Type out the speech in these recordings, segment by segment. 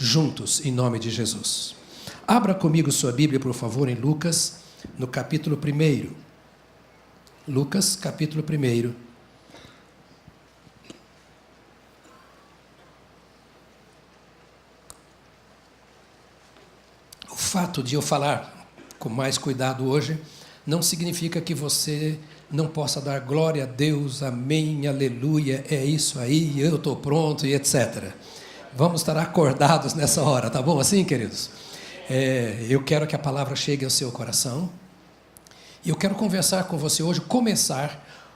juntos, em nome de Jesus. Abra comigo sua Bíblia, por favor, em Lucas, no capítulo 1. Lucas, capítulo 1. O fato de eu falar com mais cuidado hoje não significa que você não possa dar glória a Deus, amém, aleluia, é isso aí, eu estou pronto e etc. Vamos estar acordados nessa hora, tá bom assim, queridos? Eu quero que a palavra chegue ao seu coração. E eu quero conversar com você hoje,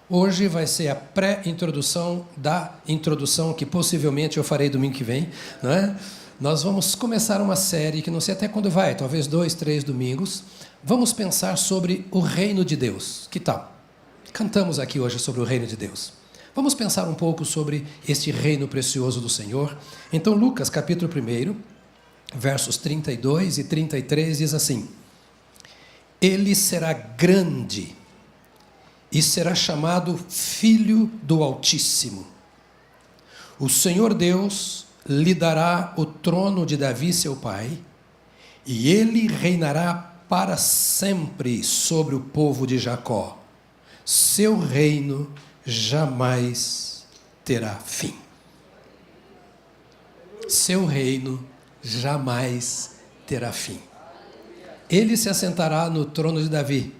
hoje vai ser a pré-introdução da introdução que possivelmente eu farei domingo que vem, não é? Nós vamos começar uma série que não sei até quando vai, talvez 2, 3 domingos. Vamos pensar sobre o reino de Deus. Que tal? Cantamos aqui hoje sobre o reino de Deus. Vamos pensar um pouco sobre este reino precioso do Senhor. Então, Lucas, capítulo 1, versos 32 e 33, diz assim: Ele será grande e será chamado Filho do Altíssimo. O Senhor Deus lhe dará o trono de Davi, seu pai, e ele reinará para sempre sobre o povo de Jacó. Seu reino jamais terá fim. Seu reino jamais terá fim. Ele se assentará no trono de Davi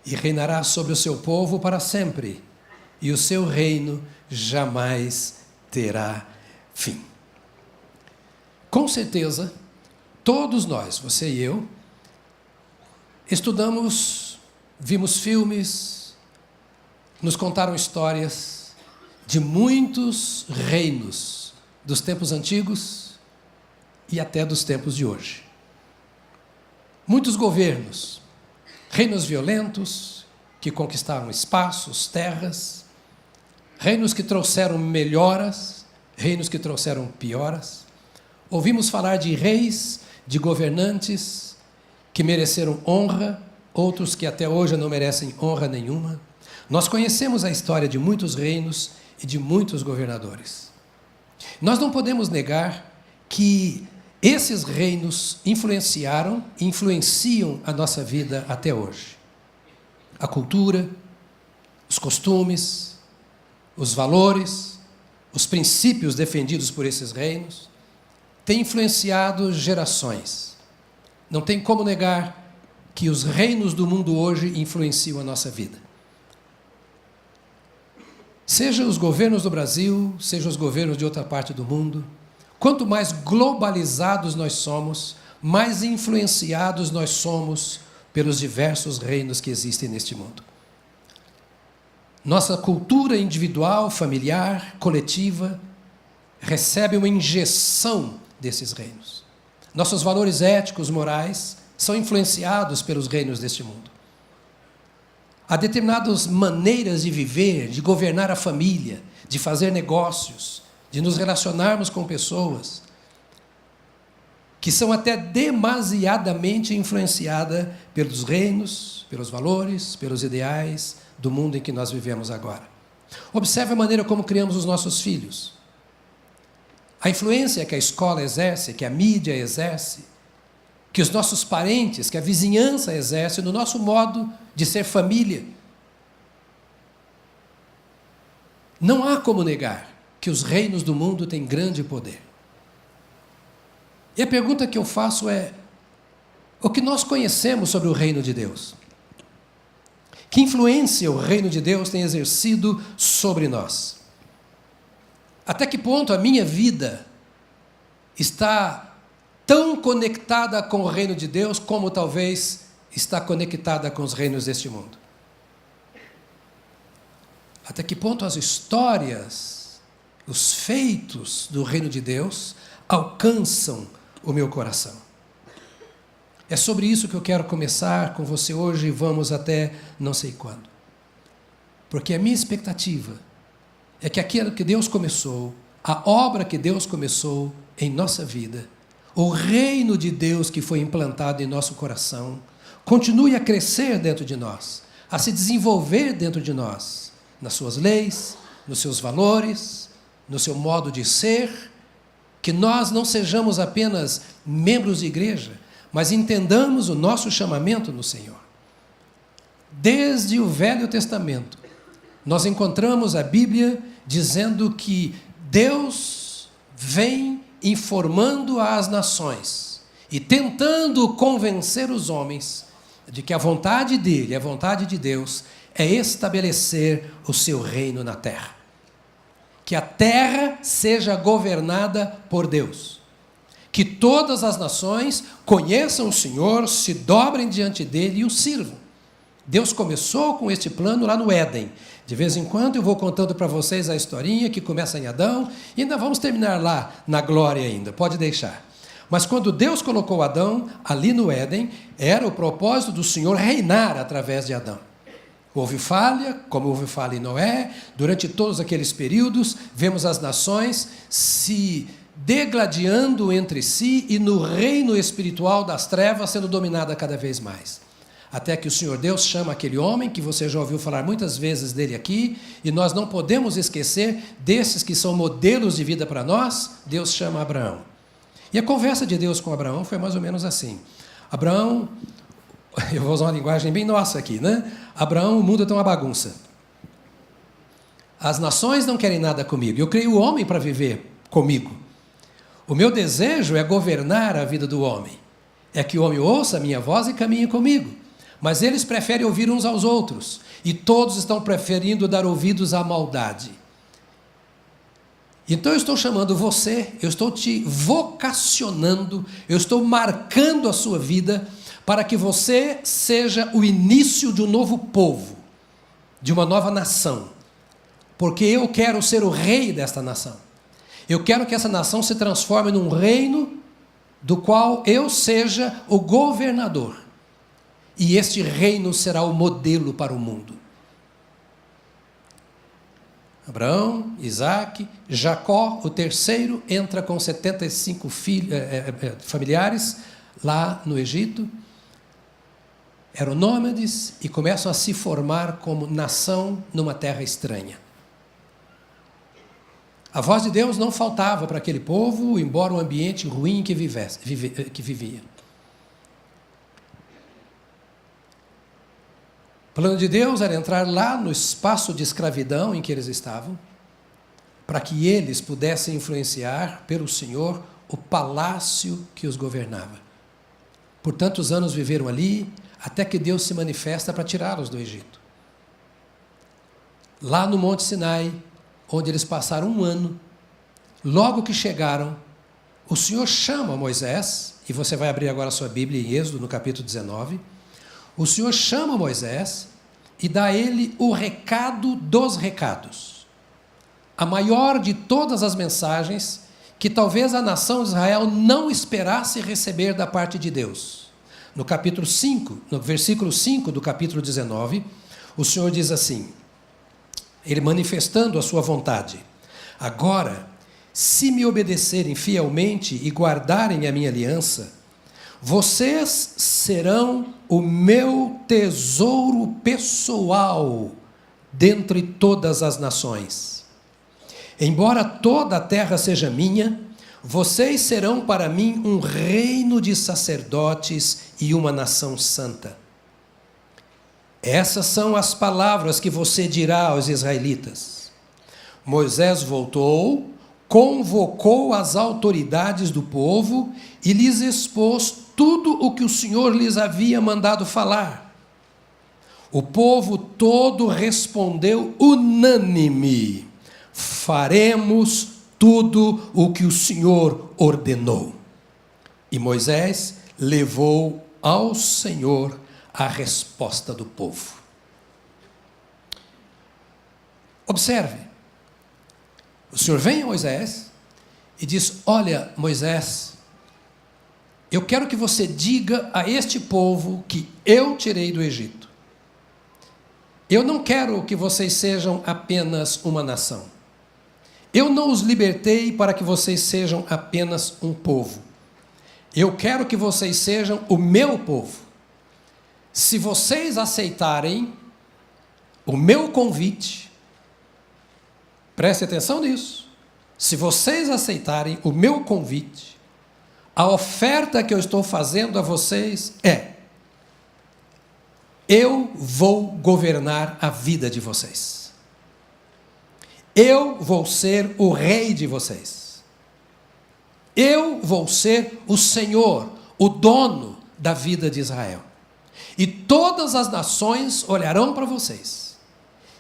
e reinará sobre o seu povo para sempre, e o seu reino jamais terá fim. Com certeza, todos nós, você e eu, estudamos, vimos filmes, nos contaram histórias de muitos reinos dos tempos antigos e até dos tempos de hoje. Muitos governos, reinos violentos que conquistaram espaços, terras, reinos que trouxeram melhoras, reinos que trouxeram pioras. Ouvimos falar de reis, de governantes que mereceram honra, outros que até hoje não merecem honra nenhuma. Nós conhecemos a história de muitos reinos e de muitos governadores. Nós não podemos negar que esses reinos influenciaram e influenciam a nossa vida até hoje. A cultura, os costumes, os valores, os princípios defendidos por esses reinos têm influenciado gerações. Não tem como negar que os reinos do mundo hoje influenciam a nossa vida. Seja os governos do Brasil, seja os governos de outra parte do mundo, quanto mais globalizados nós somos, mais influenciados nós somos pelos diversos reinos que existem neste mundo. Nossa cultura individual, familiar, coletiva, recebe uma injeção desses reinos. Nossos valores éticos, morais, são influenciados pelos reinos deste mundo. Há determinadas maneiras de viver, de governar a família, de fazer negócios, de nos relacionarmos com pessoas, que são até demasiadamente influenciadas pelos reinos, pelos valores, pelos ideais do mundo em que nós vivemos agora. Observe a maneira como criamos os nossos filhos. A influência que a escola exerce, que a mídia exerce, que os nossos parentes, que a vizinhança exerce no nosso modo de ser família. Não há como negar que os reinos do mundo têm grande poder. E a pergunta que eu faço é: o que nós conhecemos sobre o reino de Deus? Que influência o reino de Deus tem exercido sobre nós? Até que ponto a minha vida está tão conectada com o reino de Deus como talvez está conectada com os reinos deste mundo? Até que ponto as histórias, os feitos do reino de Deus alcançam o meu coração? É sobre isso que eu quero começar com você hoje e vamos até não sei quando. Porque a minha expectativa é que aquilo que Deus começou, a obra que Deus começou em nossa vida, o reino de Deus que foi implantado em nosso coração, continue a crescer dentro de nós, a se desenvolver dentro de nós, nas suas leis, nos seus valores, no seu modo de ser que nós não sejamos apenas membros de igreja, mas entendamos o nosso chamamento no Senhor. Desde o Velho Testamento, nós encontramos a Bíblia dizendo que Deus vem informando às nações e tentando convencer os homens de que a vontade dele, a vontade de Deus, é estabelecer o seu reino na terra. Que a terra seja governada por Deus. Que todas as nações conheçam o Senhor, se dobrem diante dele e o sirvam. Deus começou com este plano lá no Éden. De vez em quando eu vou contando para vocês a historinha que começa em Adão, e ainda vamos terminar lá na glória ainda, pode deixar. Mas quando Deus colocou Adão ali no Éden, era o propósito do Senhor reinar através de Adão. Houve falha, como houve falha em Noé, durante todos aqueles períodos, vemos as nações se degladiando entre si e no reino espiritual das trevas sendo dominada cada vez mais. Até que o Senhor Deus chama aquele homem, que você já ouviu falar muitas vezes dele aqui, e nós não podemos esquecer desses que são modelos de vida para nós. Deus chama Abraão. E a conversa de Deus com Abraão foi mais ou menos assim. Abraão, eu vou usar uma linguagem bem nossa aqui, né? Abraão, o mundo está uma bagunça. As nações não querem nada comigo. Eu criei o homem para viver comigo. O meu desejo é governar a vida do homem. É que o homem ouça a minha voz e caminhe comigo. Mas eles preferem ouvir uns aos outros. E todos estão preferindo dar ouvidos à maldade. Então eu estou chamando você, eu estou te vocacionando, eu estou marcando a sua vida para que você seja o início de um novo povo, de uma nova nação. Porque eu quero ser o rei desta nação. Eu quero que essa nação se transforme num reino do qual eu seja o governador. E este reino será o modelo para o mundo. Abraão, Isaac, Jacó, o terceiro, entra com 75 familiares lá no Egito. Eram nômades e começam a se formar como nação numa terra estranha. A voz de Deus não faltava para aquele povo, embora o ambiente ruim que vivia. O plano de Deus era entrar lá no espaço de escravidão em que eles estavam, para que eles pudessem influenciar pelo Senhor o palácio que os governava. Por tantos anos viveram ali, até que Deus se manifesta para tirá-los do Egito. Lá no Monte Sinai, onde eles passaram um ano, logo que chegaram, o Senhor chama Moisés, e você vai abrir agora a sua Bíblia em Êxodo, no capítulo 19, o Senhor chama Moisés e dá a ele o recado dos recados. A maior de todas as mensagens que talvez a nação de Israel não esperasse receber da parte de Deus. No capítulo 5, no versículo 5 do capítulo 19, o Senhor diz assim, ele manifestando a sua vontade: agora, se me obedecerem fielmente e guardarem a minha aliança, vocês serão o meu tesouro pessoal dentre todas as nações. Embora toda a terra seja minha, vocês serão para mim um reino de sacerdotes e uma nação santa. Essas são as palavras que você dirá aos israelitas. Moisés voltou, convocou as autoridades do povo e lhes expôs tudo o que o Senhor lhes havia mandado falar. O povo todo respondeu unânime: faremos tudo o que o Senhor ordenou. E Moisés levou ao Senhor a resposta do povo. Observe, o Senhor vem a Moisés e diz: olha, Moisés, eu quero que você diga a este povo que eu tirei do Egito. Eu não quero que vocês sejam apenas uma nação. Eu não os libertei para que vocês sejam apenas um povo. Eu quero que vocês sejam o meu povo. Se vocês aceitarem o meu convite, preste atenção nisso, se vocês aceitarem o meu convite, a oferta que eu estou fazendo a vocês é: eu vou governar a vida de vocês. Eu vou ser o rei de vocês. Eu vou ser o Senhor, o dono da vida de Israel. E todas as nações olharão para vocês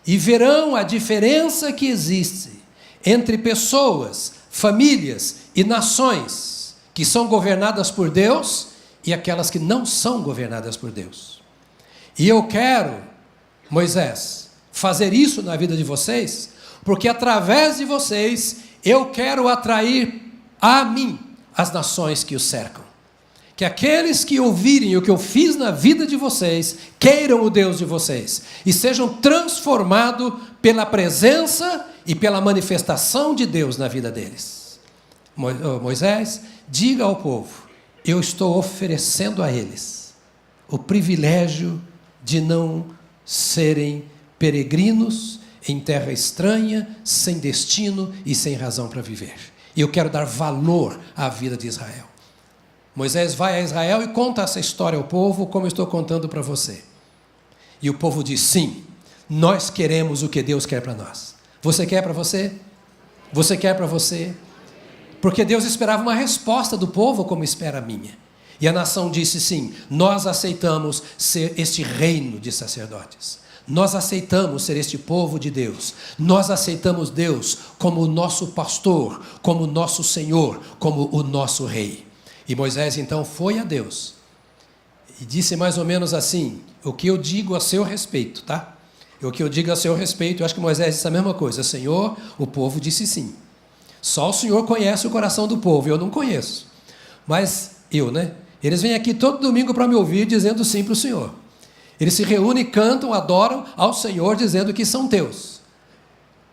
e verão a diferença que existe entre pessoas, famílias e nações que são governadas por Deus e aquelas que não são governadas por Deus. E eu quero, Moisés, fazer isso na vida de vocês, porque através de vocês eu quero atrair a mim as nações que os cercam. Que aqueles que ouvirem o que eu fiz na vida de vocês, queiram o Deus de vocês e sejam transformados pela presença e pela manifestação de Deus na vida deles. Moisés, diga ao povo: eu estou oferecendo a eles o privilégio de não serem peregrinos em terra estranha, sem destino e sem razão para viver. E eu quero dar valor à vida de Israel. Moisés vai a Israel e conta essa história ao povo, como eu estou contando para você. E o povo diz: sim, nós queremos o que Deus quer para nós. Você quer para você? Você quer para você? Porque Deus esperava uma resposta do povo, como espera a minha. E a nação disse: sim, nós aceitamos ser este reino de sacerdotes. Nós aceitamos ser este povo de Deus. Nós aceitamos Deus como o nosso pastor, como o nosso Senhor, como o nosso rei. E Moisés então foi a Deus e disse mais ou menos assim: o que eu digo a seu respeito, tá? O que eu digo a seu respeito, eu acho que Moisés disse a mesma coisa: Senhor, o povo disse sim. Só o Senhor conhece o coração do povo, eu não conheço. Mas eles vêm aqui todo domingo para me ouvir dizendo sim para o Senhor. Eles se reúnem, cantam, adoram ao Senhor dizendo que são teus.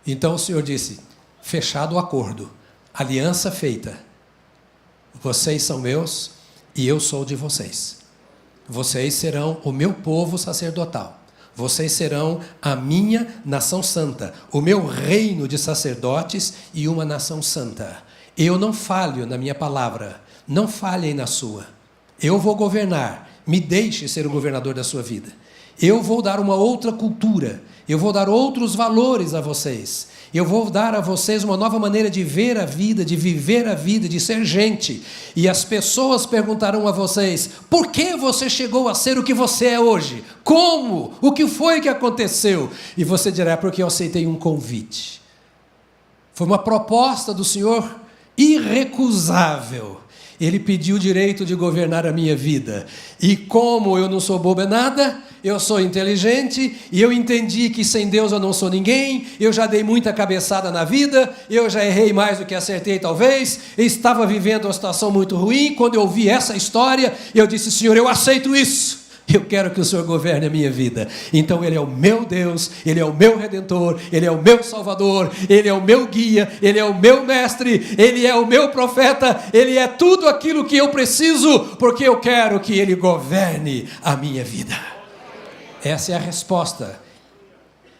Então o Senhor disse: fechado o acordo, aliança feita. Vocês são meus e eu sou de vocês. Vocês serão o meu povo sacerdotal. Vocês serão a minha nação santa, o meu reino de sacerdotes e uma nação santa. Eu não falho na minha palavra, não falhem na sua. Eu vou governar, me deixe ser o governador da sua vida. Eu vou dar uma outra cultura, eu vou dar outros valores a vocês. Eu vou dar a vocês uma nova maneira de ver a vida, de viver a vida, de ser gente. E as pessoas perguntarão a vocês: por que você chegou a ser o que você é hoje? Como? O que foi que aconteceu? E você dirá: porque eu aceitei um convite. Foi uma proposta do Senhor irrecusável. Ele pediu o direito de governar a minha vida. E como eu não sou bobo é nada, eu sou inteligente, e eu entendi que sem Deus eu não sou ninguém, eu já dei muita cabeçada na vida, eu já errei mais do que acertei talvez, eu estava vivendo uma situação muito ruim. Quando eu ouvi essa história, eu disse: Senhor, eu aceito isso. Eu quero que o Senhor governe a minha vida. Então Ele é o meu Deus, Ele é o meu Redentor, Ele é o meu Salvador, Ele é o meu guia, Ele é o meu mestre, Ele é o meu profeta, Ele é tudo aquilo que eu preciso, porque eu quero que Ele governe a minha vida. Essa é a resposta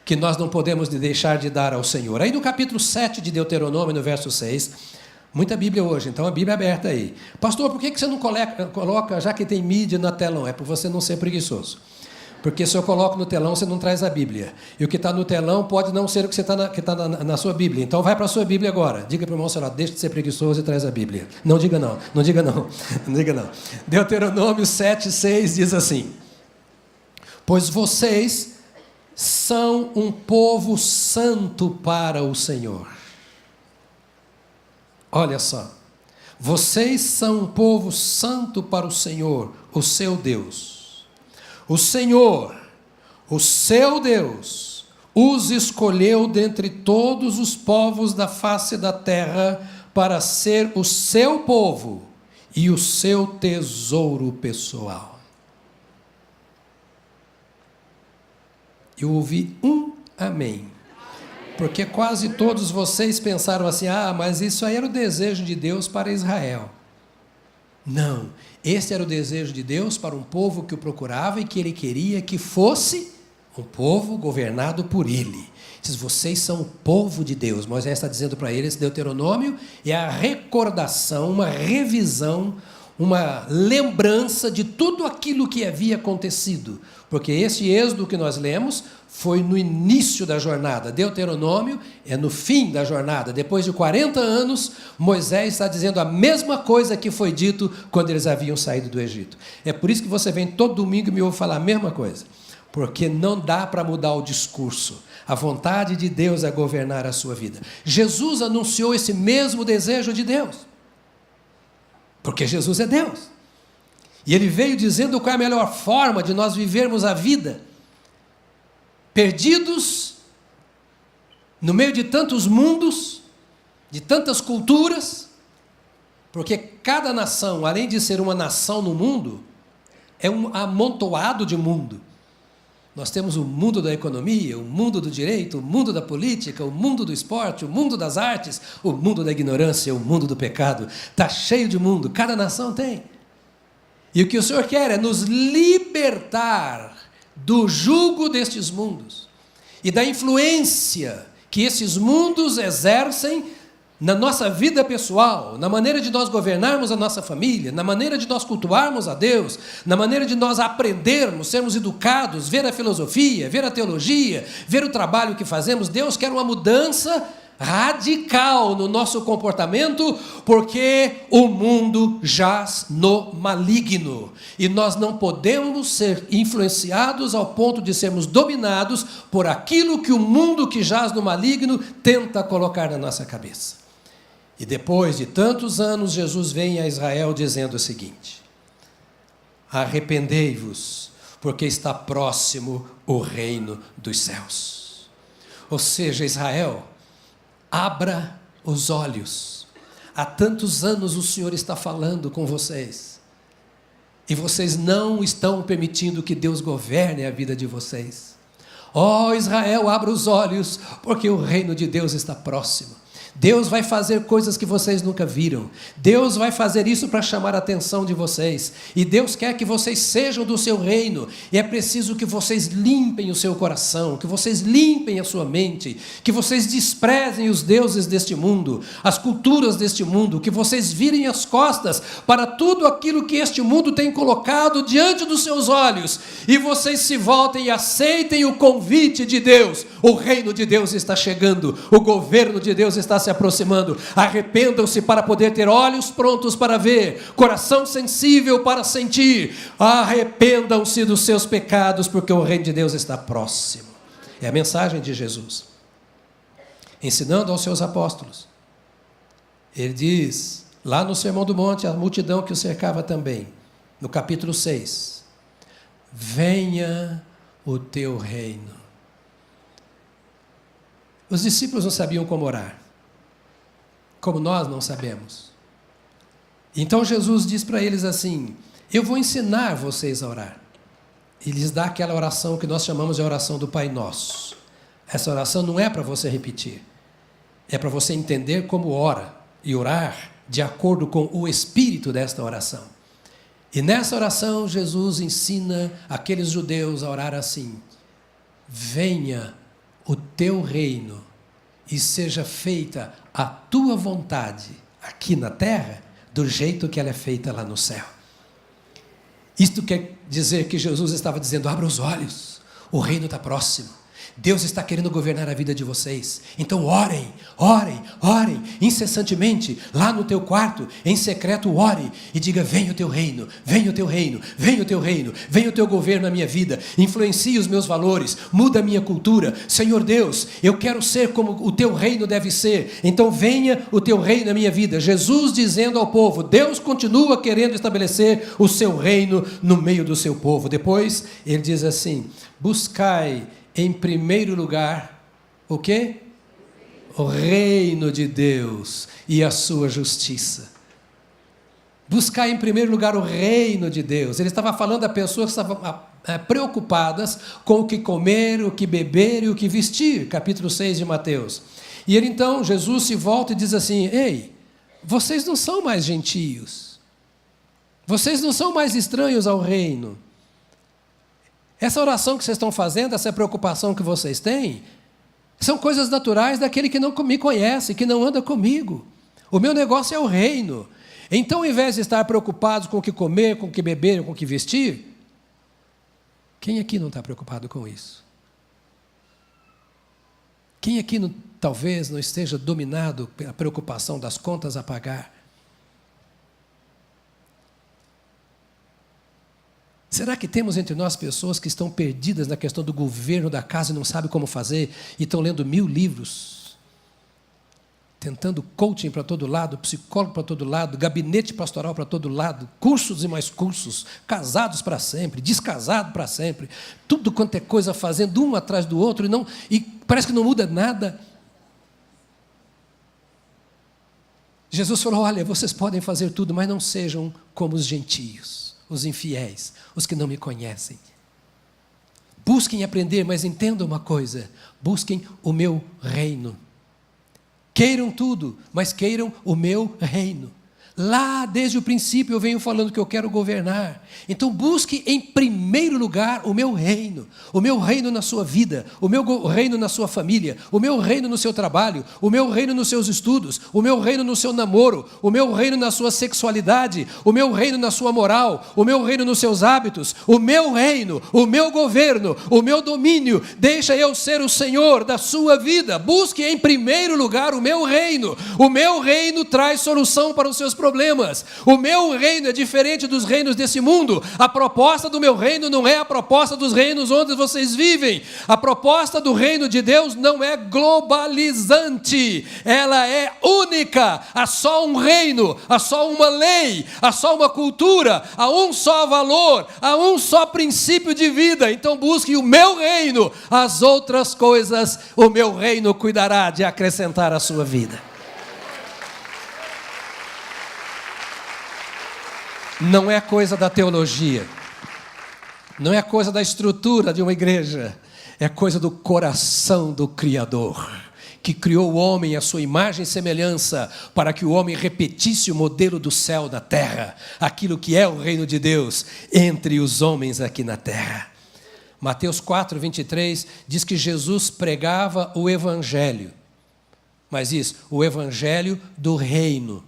que nós não podemos deixar de dar ao Senhor. Aí no capítulo 7 de Deuteronômio, no verso 6... muita Bíblia hoje, então a Bíblia é aberta aí. Pastor, por que você não coloca, já que tem mídia na telão? É por você não ser preguiçoso. Porque se eu coloco no telão, você não traz a Bíblia. E o que está no telão pode não ser o que está na sua Bíblia. Então vai para a sua Bíblia agora. Diga para o irmão, senhor, deixa de ser preguiçoso e traz a Bíblia. Não diga não, não diga não, não diga não. Deuteronômio 7,6 diz assim: pois vocês são um povo santo para o Senhor. Olha só, vocês são um povo santo para o Senhor, o seu Deus. O Senhor, o seu Deus, os escolheu dentre todos os povos da face da terra para ser o seu povo e o seu tesouro pessoal. Eu ouvi um amém. Porque quase todos vocês pensaram assim: mas isso aí era o desejo de Deus para Israel. Não, esse era o desejo de Deus para um povo que o procurava e que Ele queria que fosse um povo governado por Ele. Diz, vocês são o povo de Deus. Moisés está dizendo para eles, Deuteronômio é a recordação, uma revisão, uma lembrança de tudo aquilo que havia acontecido. Porque esse êxodo que nós lemos foi no início da jornada. Deuteronômio é no fim da jornada. Depois de 40 anos, Moisés está dizendo a mesma coisa que foi dito quando eles haviam saído do Egito. É por isso que você vem todo domingo e me ouve falar a mesma coisa. Porque não dá para mudar o discurso. A vontade de Deus é governar a sua vida. Jesus anunciou esse mesmo desejo de Deus. Porque Jesus é Deus. E Ele veio dizendo qual é a melhor forma de nós vivermos a vida. Perdidos no meio de tantos mundos, de tantas culturas, porque cada nação, além de ser uma nação no mundo, é um amontoado de mundo. Nós temos o mundo da economia, o mundo do direito, o mundo da política, o mundo do esporte, o mundo das artes, o mundo da ignorância, o mundo do pecado. Está cheio de mundo, cada nação tem. E o que o Senhor quer é nos libertar do jugo destes mundos e da influência que esses mundos exercem na nossa vida pessoal, na maneira de nós governarmos a nossa família, na maneira de nós cultuarmos a Deus, na maneira de nós aprendermos, sermos educados, ver a filosofia, ver a teologia, ver o trabalho que fazemos. Deus quer uma mudança radical no nosso comportamento, porque o mundo jaz no maligno, e nós não podemos ser influenciados ao ponto de sermos dominados por aquilo que o mundo que jaz no maligno tenta colocar na nossa cabeça. E depois de tantos anos, Jesus vem a Israel dizendo o seguinte: arrependei-vos, porque está próximo o reino dos céus. Ou seja, Israel, abra os olhos. Há tantos anos o Senhor está falando com vocês, e vocês não estão permitindo que Deus governe a vida de vocês. Ó Israel, abra os olhos, porque o reino de Deus está próximo. Deus vai fazer coisas que vocês nunca viram. Deus vai fazer isso para chamar a atenção de vocês. E Deus quer que vocês sejam do seu reino. E é preciso que vocês limpem o seu coração, que vocês limpem a sua mente, que vocês desprezem os deuses deste mundo, as culturas deste mundo, que vocês virem as costas para tudo aquilo que este mundo tem colocado diante dos seus olhos. E vocês se voltem e aceitem o convite de Deus. O reino de Deus está chegando. O governo de Deus está se aproximando. Arrependam-se para poder ter olhos prontos para ver, coração sensível para sentir. Arrependam-se dos seus pecados, porque o reino de Deus está próximo. É a mensagem de Jesus, ensinando aos seus apóstolos. Ele diz, lá no Sermão do Monte, a multidão que o cercava também, no capítulo 6, venha o teu reino. Os discípulos não sabiam como orar, como nós não sabemos. Então Jesus diz para eles assim: eu vou ensinar vocês a orar. E lhes dá aquela oração que nós chamamos de oração do Pai Nosso. Essa oração não é para você repetir, é para você entender como ora e orar de acordo com o espírito desta oração. E nessa oração Jesus ensina aqueles judeus a orar assim: venha o teu reino e seja feita a tua vontade aqui na terra, do jeito que ela é feita lá no céu. Isto quer dizer que Jesus estava dizendo: abra os olhos, o reino está próximo. Deus está querendo governar a vida de vocês. Então orem, orem, orem, incessantemente, lá no teu quarto, em secreto, ore e diga: venha o teu reino, venha o teu reino, venha o teu reino, venha o teu governo na minha vida, influencie os meus valores, muda a minha cultura. Senhor Deus, eu quero ser como o teu reino deve ser, então venha o teu reino na minha vida. Jesus dizendo ao povo, Deus continua querendo estabelecer o seu reino no meio do seu povo. Depois ele diz assim: buscai em primeiro lugar, o quê? O reino de Deus e a sua justiça. Buscar em primeiro lugar o reino de Deus. Ele estava falando a pessoas que estavam preocupadas com o que comer, o que beber e o que vestir. Capítulo 6 de Mateus. E ele então, Jesus se volta e diz assim: ei, vocês não são mais gentios. Vocês não são mais estranhos ao reino. Essa oração que vocês estão fazendo, essa preocupação que vocês têm, São coisas naturais daquele que não me conhece, que não anda comigo. O meu negócio é o reino. Então, ao invés de estar preocupados com o que comer, com o que beber, com o que vestir, quem aqui não está preocupado com isso? Quem aqui talvez não esteja dominado pela preocupação das contas a pagar? Será que temos entre nós pessoas que estão perdidas na questão do governo da casa e não sabem como fazer, e estão lendo 1000 livros, tentando coaching para todo lado, psicólogo para todo lado, gabinete pastoral para todo lado, cursos e mais cursos, casados para sempre, descasados para sempre, tudo quanto é coisa fazendo um atrás do outro, e parece que não muda nada. Jesus falou: olha, vocês podem fazer tudo, mas não sejam como os gentios, os infiéis, os que não me conhecem. Busquem aprender, mas entendam uma coisa: busquem o meu reino. Queiram tudo, mas queiram o meu reino. Lá, desde o princípio, eu venho falando que eu quero governar. Então, busque em primeiro lugar o meu reino na sua vida, o meu reino na sua família, o meu reino no seu trabalho, o meu reino nos seus estudos, o meu reino no seu namoro, o meu reino na sua sexualidade, o meu reino na sua moral, o meu reino nos seus hábitos, o meu reino, o meu governo, o meu domínio. Deixa eu ser o Senhor da sua vida. Busque em primeiro lugar o meu reino. O meu reino traz solução para os seus problemas. O meu reino é diferente dos reinos desse mundo. A proposta do meu reino não é a proposta dos reinos onde vocês vivem. A proposta do reino de Deus não é globalizante. Ela é única. Há só um reino, há só uma lei, há só uma cultura, há um só valor, há um só princípio de vida. Então busque o meu reino. As outras coisas, o meu reino cuidará de acrescentar à sua vida. Não é coisa da teologia, não é coisa da estrutura de uma igreja, é coisa do coração do Criador, que criou o homem à sua imagem e semelhança, para que o homem repetisse o modelo do céu da terra, aquilo que é o reino de Deus entre os homens aqui na terra. Mateus 4, 23 diz que Jesus pregava o evangelho, mas isso, o evangelho do reino.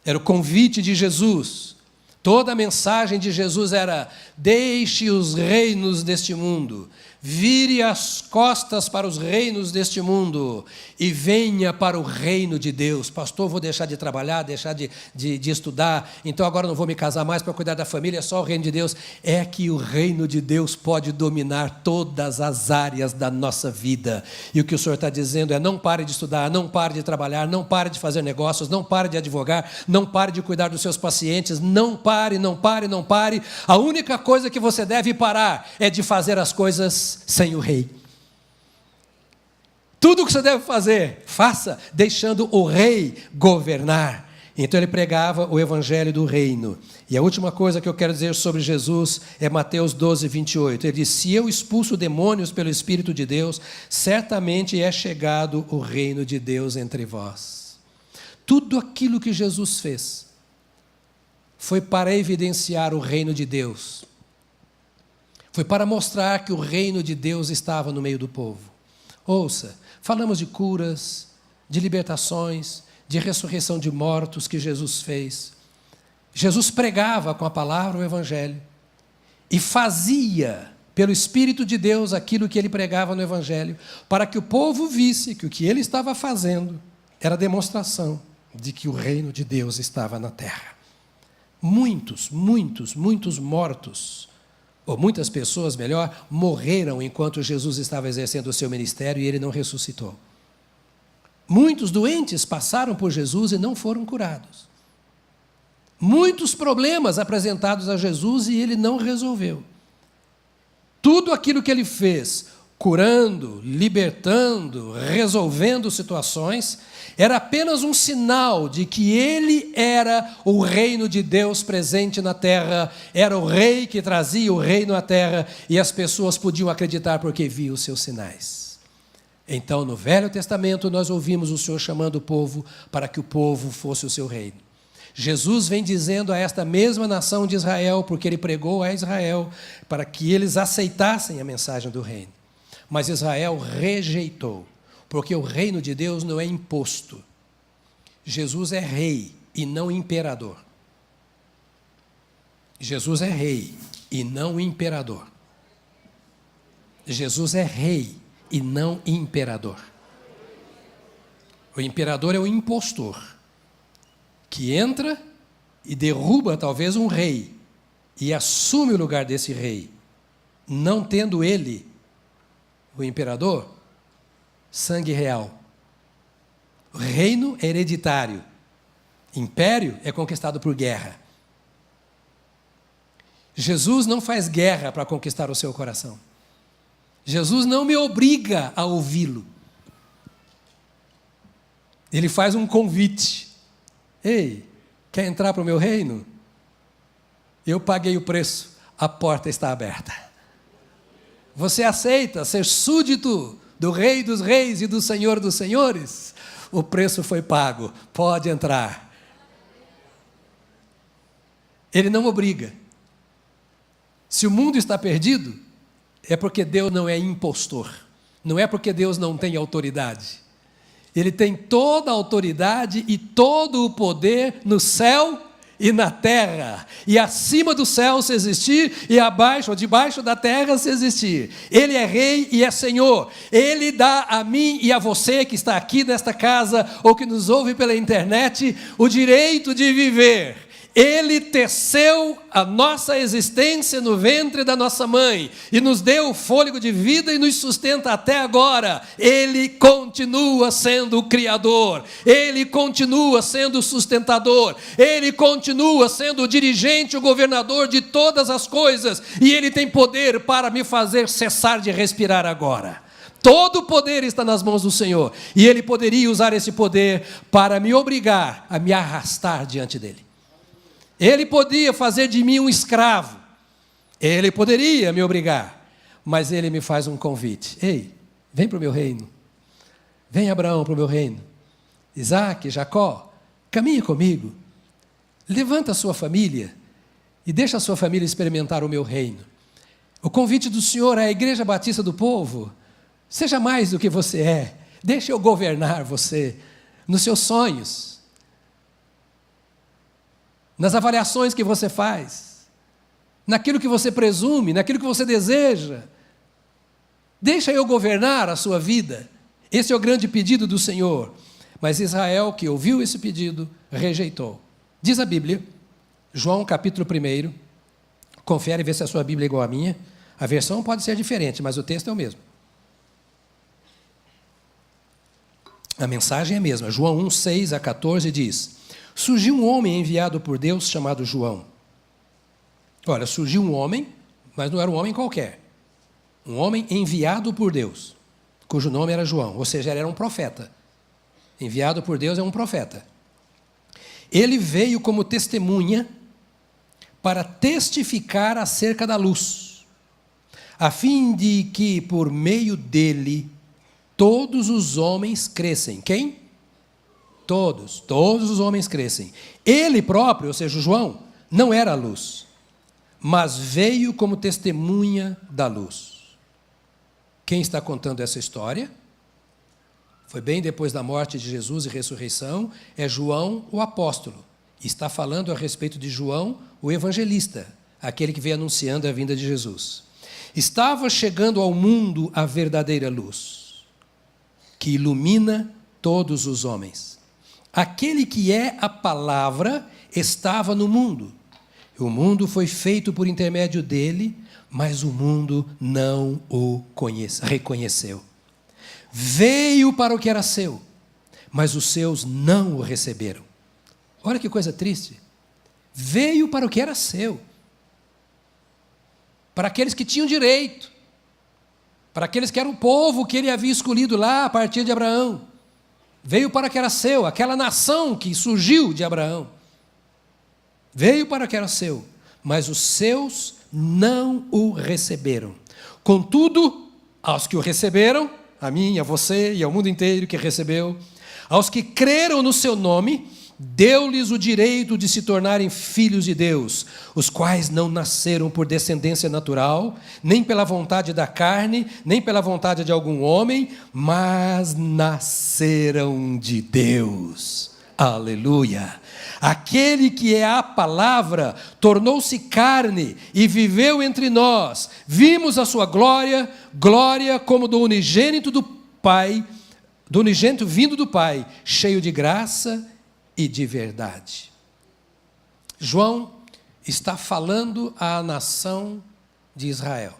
Era o convite de Jesus. Toda a mensagem de Jesus era: deixe os reinos deste mundo, vire as costas para os reinos deste mundo e venha para o reino de Deus. Pastor, vou deixar de trabalhar, deixar de estudar, então agora não vou me casar mais para cuidar da família, é só o reino de Deus. É que o reino de Deus pode dominar todas as áreas da nossa vida. E o que o Senhor está dizendo é: não pare de estudar, não pare de trabalhar, não pare de fazer negócios, não pare de advogar, não pare de cuidar dos seus pacientes, não pare, não pare, não pare. A única coisa que você deve parar é de fazer as coisas sem o rei. Tudo o que você deve fazer, faça deixando o rei governar. Então ele pregava o evangelho do reino. E a última coisa que eu quero dizer sobre Jesus é Mateus 12, 28. Ele diz: se eu expulso demônios pelo Espírito de Deus, certamente é chegado o reino de Deus entre vós. Tudo aquilo que Jesus fez foi para evidenciar o reino de Deus. Foi para mostrar que o reino de Deus estava no meio do povo. Ouça, falamos de curas, de libertações, de ressurreição de mortos que Jesus fez. Jesus pregava com a palavra o evangelho e fazia pelo Espírito de Deus aquilo que ele pregava no evangelho, para que o povo visse que o que ele estava fazendo era demonstração de que o reino de Deus estava na terra. Muitos mortos, ou muitas pessoas, melhor, morreram enquanto Jesus estava exercendo o seu ministério e ele não ressuscitou. Muitos doentes passaram por Jesus e não foram curados. Muitos problemas apresentados a Jesus e ele não resolveu. Tudo aquilo que ele fez, curando, libertando, resolvendo situações, era apenas um sinal de que ele era o reino de Deus presente na terra, era o rei que trazia o reino à terra, e as pessoas podiam acreditar porque viam os seus sinais. Então, no Velho Testamento, nós ouvimos o Senhor chamando o povo para que o povo fosse o seu reino. Jesus vem dizendo a esta mesma nação de Israel, porque ele pregou a Israel, para que eles aceitassem a mensagem do reino. Mas Israel rejeitou, porque o reino de Deus não é imposto. Jesus é rei e não imperador. Jesus é rei e não imperador. Jesus é rei e não imperador. O imperador é o impostor, que entra e derruba talvez um rei e assume o lugar desse rei, não tendo ele, o imperador, sangue real. O reino é hereditário. Império é conquistado por guerra. Jesus não faz guerra para conquistar o seu coração. Jesus não me obriga a ouvi-lo. Ele faz um convite. Ei, quer entrar para o meu reino? Eu paguei o preço, a porta está aberta. Você aceita ser súdito do Rei dos Reis e do Senhor dos Senhores? O preço foi pago, pode entrar. Ele não obriga. Se o mundo está perdido, é porque Deus não é impostor. Não é porque Deus não tem autoridade. Ele tem toda a autoridade e todo o poder no céu e na terra. E acima do céu se existir, e abaixo ou debaixo da terra se existir. Ele é rei e é senhor. Ele dá a mim e a você que está aqui nesta casa ou que nos ouve pela internet o direito de viver. Ele teceu a nossa existência no ventre da nossa mãe e nos deu o fôlego de vida e nos sustenta até agora. Ele continua sendo o Criador, Ele continua sendo o sustentador, Ele continua sendo o dirigente, o governador de todas as coisas, e Ele tem poder para me fazer cessar de respirar agora. Todo o poder está nas mãos do Senhor, e Ele poderia usar esse poder para me obrigar a me arrastar diante dEle. Ele podia fazer de mim um escravo. Ele poderia me obrigar. Mas Ele me faz um convite. Ei, vem para o meu reino. Vem, Abraão, para o meu reino. Isaac, Jacó, caminhe comigo. Levanta a sua família e deixa a sua família experimentar o meu reino. O convite do Senhor à Igreja Batista do Povo: seja mais do que você é. Deixa eu governar você nos seus sonhos, nas avaliações que você faz, naquilo que você presume, naquilo que você deseja. Deixa eu governar a sua vida. Esse é o grande pedido do Senhor. Mas Israel, que ouviu esse pedido, rejeitou. Diz a Bíblia, João capítulo 1, confere e vê se a sua Bíblia é igual à minha. A versão pode ser diferente, mas o texto é o mesmo. A mensagem é a mesma. João 1, 6 a 14 diz: surgiu um homem enviado por Deus chamado João. Olha, surgiu um homem, mas não era um homem qualquer. Um homem enviado por Deus, cujo nome era João, ou seja, ele era um profeta. Enviado por Deus é um profeta. Ele veio como testemunha para testificar acerca da luz, a fim de que, por meio dele, todos os homens crescem. Quem? Todos os homens crescem. Ele próprio, ou seja, João, não era a luz, mas veio como testemunha da luz. Quem está contando essa história? Foi bem depois da morte de Jesus e ressurreição, é João, o apóstolo. Está falando a respeito de João, o evangelista, aquele que veio anunciando a vinda de Jesus. Estava chegando ao mundo a verdadeira luz, que ilumina todos os homens. Aquele que é a palavra estava no mundo. O mundo foi feito por intermédio dele, mas o mundo não o reconheceu. Veio para o que era seu, mas os seus não o receberam. Olha que coisa triste. Veio para o que era seu, para aqueles que tinham direito, para aqueles que eram o povo que ele havia escolhido lá a partir de Abraão. Veio para o que era seu, aquela nação que surgiu de Abraão. Veio para o que era seu, mas os seus não o receberam. Contudo, aos que o receberam, a mim, a você e ao mundo inteiro que recebeu, aos que creram no seu nome, deu-lhes o direito de se tornarem filhos de Deus, os quais não nasceram por descendência natural, nem pela vontade da carne, nem pela vontade de algum homem, mas nasceram de Deus. Aleluia! Aquele que é a palavra tornou-se carne e viveu entre nós. Vimos a sua glória, glória como do unigênito do Pai, do unigênito vindo do Pai, cheio de graça e de verdade. João está falando à nação de Israel.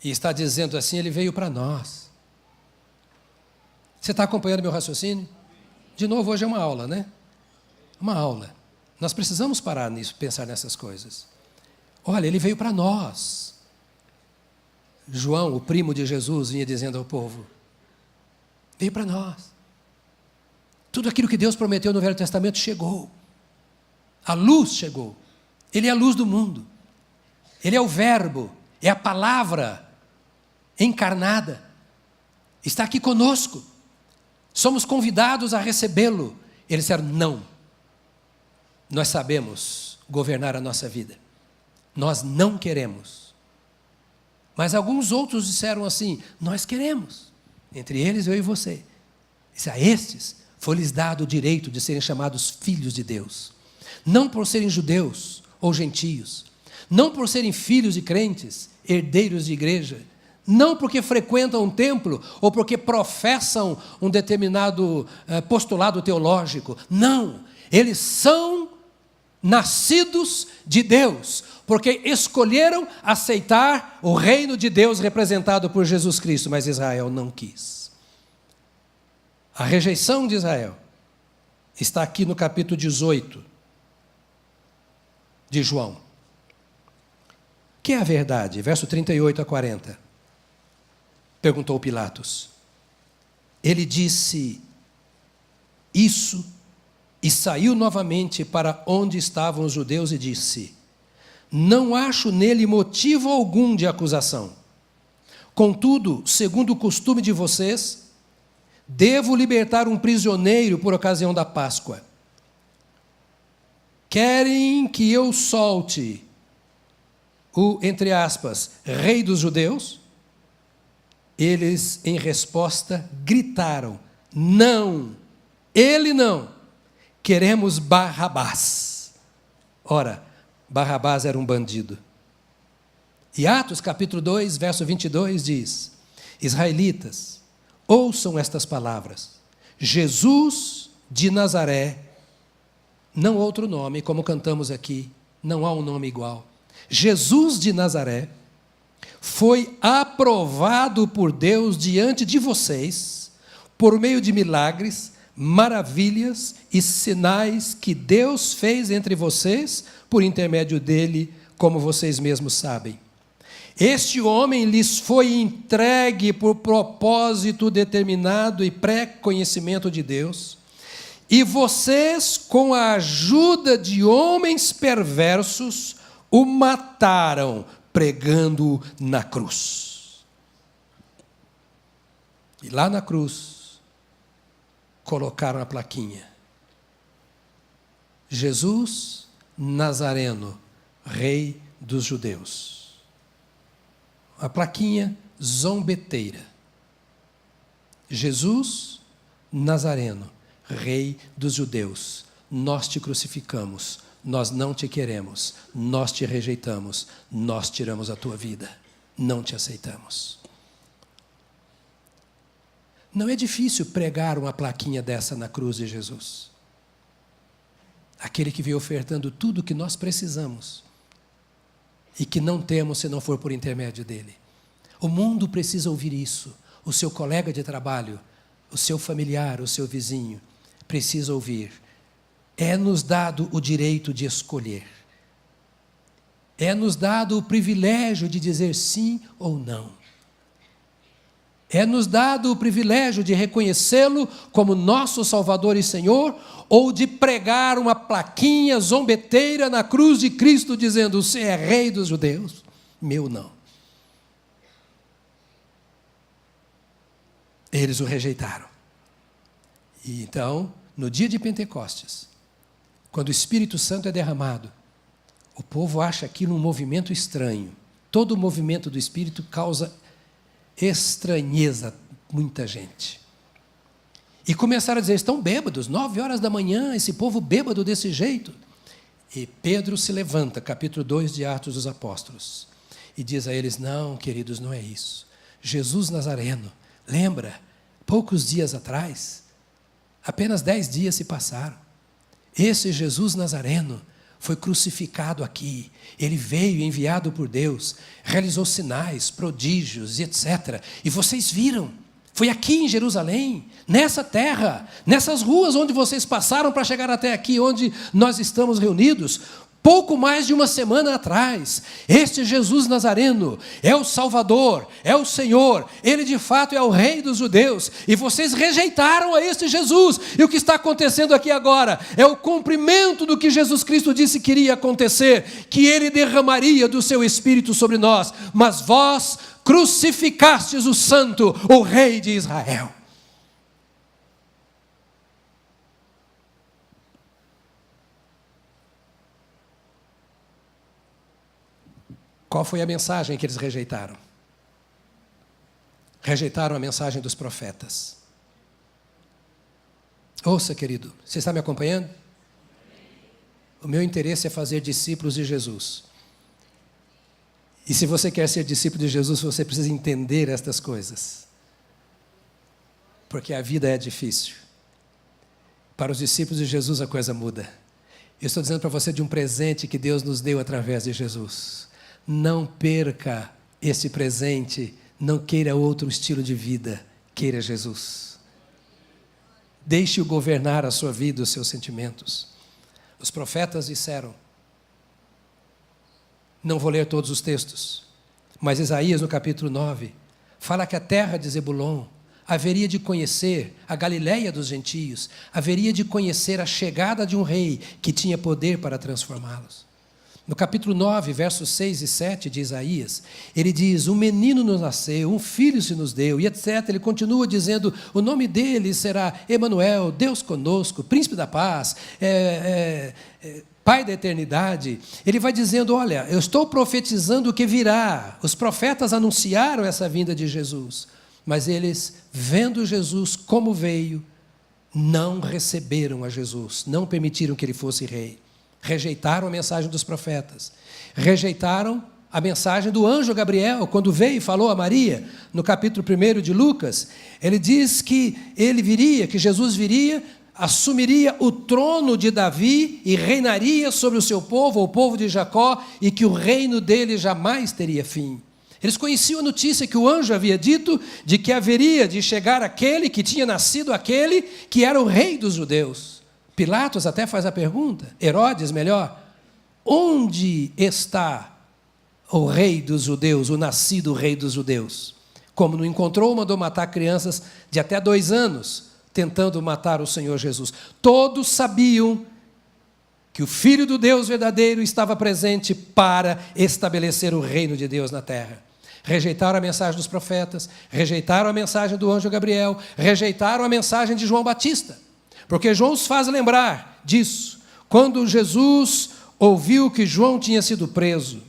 E está dizendo assim, ele veio para nós. Você está acompanhando meu raciocínio? De novo, hoje é uma aula, né? Uma aula. Nós precisamos parar nisso, pensar nessas coisas. Olha, ele veio para nós. João, o primo de Jesus, vinha dizendo ao povo, veio para nós. Tudo aquilo que Deus prometeu no Velho Testamento chegou. A luz chegou. Ele é a luz do mundo. Ele é o Verbo, é a palavra encarnada. Está aqui conosco. Somos convidados a recebê-lo. Eles disseram, não. Nós sabemos governar a nossa vida. Nós não queremos. Mas alguns outros disseram assim, nós queremos. Entre eles, eu e você. A estes foi-lhes dado o direito de serem chamados filhos de Deus. Não por serem judeus ou gentios. Não por serem filhos de crentes, herdeiros de igreja. Não porque frequentam um templo ou porque professam um determinado postulado teológico. Não, eles são nascidos de Deus, porque escolheram aceitar o reino de Deus representado por Jesus Cristo, mas Israel não quis. A rejeição de Israel está aqui no capítulo 18 de João. O que é a verdade? Verso 38 a 40. Perguntou Pilatos. Ele disse isso e saiu novamente para onde estavam os judeus e disse, não acho nele motivo algum de acusação. Contudo, segundo o costume de vocês, devo libertar um prisioneiro por ocasião da Páscoa. Querem que eu solte o, entre aspas, rei dos judeus? Eles, em resposta, gritaram, não, ele não, queremos Barrabás. Ora, Barrabás era um bandido. E Atos capítulo 2, verso 22 diz, israelitas, ouçam estas palavras, Jesus de Nazaré, não outro nome, como cantamos aqui, não há um nome igual, Jesus de Nazaré, foi aprovado por Deus diante de vocês, por meio de milagres, maravilhas e sinais que Deus fez entre vocês, por intermédio dele, como vocês mesmos sabem. Este homem lhes foi entregue por propósito determinado e pré-conhecimento de Deus, e vocês, com a ajuda de homens perversos, o mataram, pregando-o na cruz. E lá na cruz, colocaram a plaquinha. Jesus Nazareno, Rei dos Judeus. A plaquinha zombeteira. Jesus Nazareno, Rei dos Judeus. Nós te crucificamos. Nós não te queremos, nós te rejeitamos, nós tiramos a tua vida, não te aceitamos. Não é difícil pregar uma plaquinha dessa na cruz de Jesus. Aquele que veio ofertando tudo o que nós precisamos e que não temos se não for por intermédio dele. O mundo precisa ouvir isso. O seu colega de trabalho, o seu familiar, o seu vizinho, precisa ouvir. É-nos dado o direito de escolher. É-nos dado o privilégio de dizer sim ou não. É-nos dado o privilégio de reconhecê-lo como nosso Salvador e Senhor, ou de pregar uma plaquinha zombeteira na cruz de Cristo, dizendo, você é Rei dos Judeus? Meu não. Eles o rejeitaram. E então, no dia de Pentecostes, quando o Espírito Santo é derramado, o povo acha aquilo um movimento estranho. Todo o movimento do Espírito causa estranheza a muita gente. E começaram a dizer, estão bêbados, 9 horas da manhã, esse povo bêbado desse jeito. E Pedro se levanta, capítulo 2 de Atos dos Apóstolos, e diz a eles, não, queridos, não é isso. Jesus Nazareno, lembra, poucos dias atrás, apenas 10 dias se passaram. Esse Jesus Nazareno foi crucificado aqui. Ele veio enviado por Deus, realizou sinais, prodígios e etc. E vocês viram, foi aqui em Jerusalém, nessa terra, nessas ruas onde vocês passaram para chegar até aqui, onde nós estamos reunidos, pouco mais de uma semana atrás. Este Jesus Nazareno é o Salvador, é o Senhor, Ele de fato é o Rei dos judeus, e vocês rejeitaram a este Jesus, e o que está acontecendo aqui agora é o cumprimento do que Jesus Cristo disse que iria acontecer, que Ele derramaria do seu Espírito sobre nós, mas vós crucificastes o Santo, o Rei de Israel. Qual foi a mensagem que eles rejeitaram? Rejeitaram a mensagem dos profetas. Ouça, querido, você está me acompanhando? O meu interesse é fazer discípulos de Jesus. E se você quer ser discípulo de Jesus, você precisa entender estas coisas. Porque a vida é difícil. Para os discípulos de Jesus a coisa muda. Eu estou dizendo para você de um presente que Deus nos deu através de Jesus. Não perca esse presente, não queira outro estilo de vida, queira Jesus. Deixe-o governar a sua vida, os seus sentimentos. Os profetas disseram, não vou ler todos os textos, mas Isaías no capítulo 9, fala que a terra de Zebulon haveria de conhecer a Galileia dos gentios, haveria de conhecer a chegada de um rei que tinha poder para transformá-los. No capítulo 9, versos 6 e 7 de Isaías, ele diz, um menino nos nasceu, um filho se nos deu, e etc. Ele continua dizendo, o nome dele será Emanuel, Deus conosco, príncipe da paz, Pai da eternidade. Ele vai dizendo, olha, eu estou profetizando o que virá. Os profetas anunciaram essa vinda de Jesus, mas eles, vendo Jesus como veio, não receberam a Jesus, não permitiram que ele fosse rei. Rejeitaram a mensagem dos profetas, rejeitaram a mensagem do anjo Gabriel, quando veio e falou a Maria, no capítulo 1 de Lucas, ele diz que ele viria, que Jesus viria, assumiria o trono de Davi e reinaria sobre o seu povo, o povo de Jacó, e que o reino dele jamais teria fim. Eles conheciam a notícia que o anjo havia dito, de que haveria de chegar aquele, que tinha nascido aquele, que era o rei dos judeus. Pilatos até faz a pergunta, Herodes melhor, onde está o rei dos judeus, o nascido rei dos judeus? Como não encontrou, mandou matar crianças de até 2 anos, tentando matar o Senhor Jesus. Todos sabiam que o Filho do Deus verdadeiro estava presente para estabelecer o reino de Deus na terra. Rejeitaram a mensagem dos profetas, rejeitaram a mensagem do anjo Gabriel, rejeitaram a mensagem de João Batista. Porque João os faz lembrar disso. Quando Jesus ouviu que João tinha sido preso,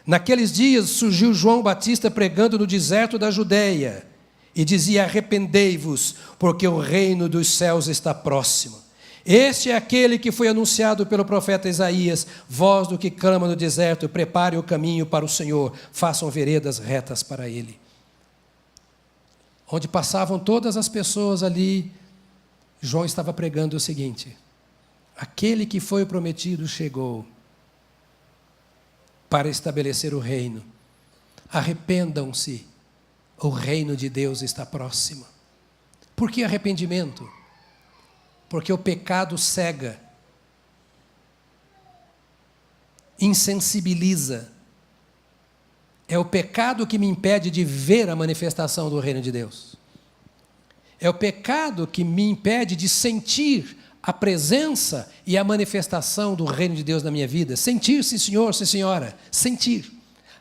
naqueles dias surgiu João Batista pregando no deserto da Judéia e dizia, arrependei-vos, porque o reino dos céus está próximo. Este é aquele que foi anunciado pelo profeta Isaías, voz do que clama no deserto, prepare o caminho para o Senhor, façam veredas retas para ele. Onde passavam todas as pessoas ali, João estava pregando o seguinte, aquele que foi prometido chegou para estabelecer o reino. Arrependam-se, o reino de Deus está próximo. Por que arrependimento? Porque o pecado cega, insensibiliza. É o pecado que me impede de ver a manifestação do reino de Deus. É o pecado que me impede de sentir a presença e a manifestação do reino de Deus na minha vida. Sentir, sim senhor, sim senhora, sentir.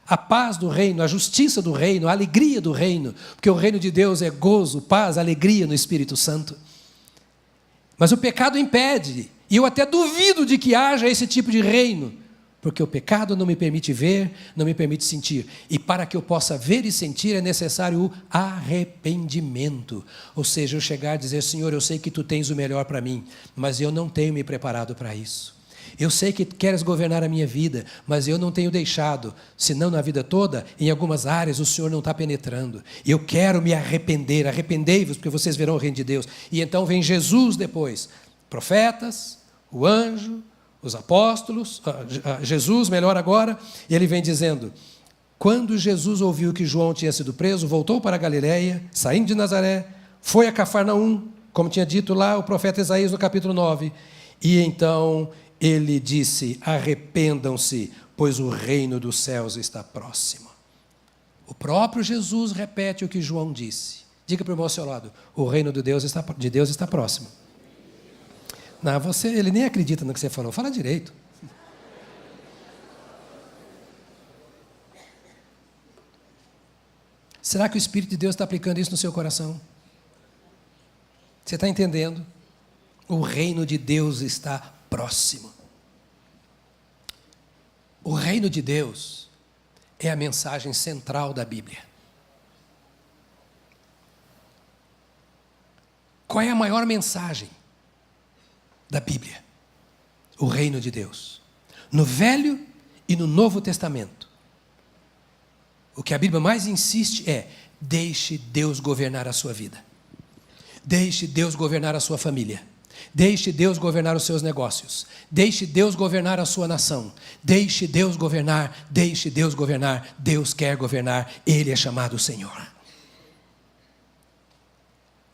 A paz do reino, a justiça do reino, a alegria do reino, porque o reino de Deus é gozo, paz, alegria no Espírito Santo. Mas o pecado impede, e eu até duvido de que haja esse tipo de reino, porque o pecado não me permite ver, não me permite sentir. E para que eu possa ver e sentir é necessário o arrependimento. Ou seja, eu chegar e dizer: Senhor, eu sei que Tu tens o melhor para mim, mas eu não tenho me preparado para isso. Eu sei que queres governar a minha vida, mas eu não tenho deixado, senão na vida toda, em algumas áreas o Senhor não está penetrando. Eu quero me arrepender, arrependei-vos, porque vocês verão o reino de Deus. E então vem Jesus depois, profetas, o anjo, os apóstolos, Jesus, melhor agora, e ele vem dizendo: quando Jesus ouviu que João tinha sido preso, voltou para a Galileia, saindo de Nazaré, foi a Cafarnaum, como tinha dito lá o profeta Isaías no capítulo 9, e então ele disse: arrependam-se, pois o reino dos céus está próximo. O próprio Jesus repete o que João disse. Diga para o irmão ao seu lado: o reino de Deus está próximo. Não, ele nem acredita no que você falou. Fala direito. Será que o Espírito de Deus está aplicando isso no seu coração? Você está entendendo? O reino de Deus está próximo. O reino de Deus é a mensagem central da Bíblia. Qual é a maior mensagem da Bíblia? O reino de Deus. No Velho e no Novo Testamento, o que a Bíblia mais insiste é: deixe Deus governar a sua vida. Deixe Deus governar a sua família. Deixe Deus governar os seus negócios. Deixe Deus governar a sua nação. Deixe Deus governar, deixe Deus governar. Deus quer governar, Ele é chamado Senhor.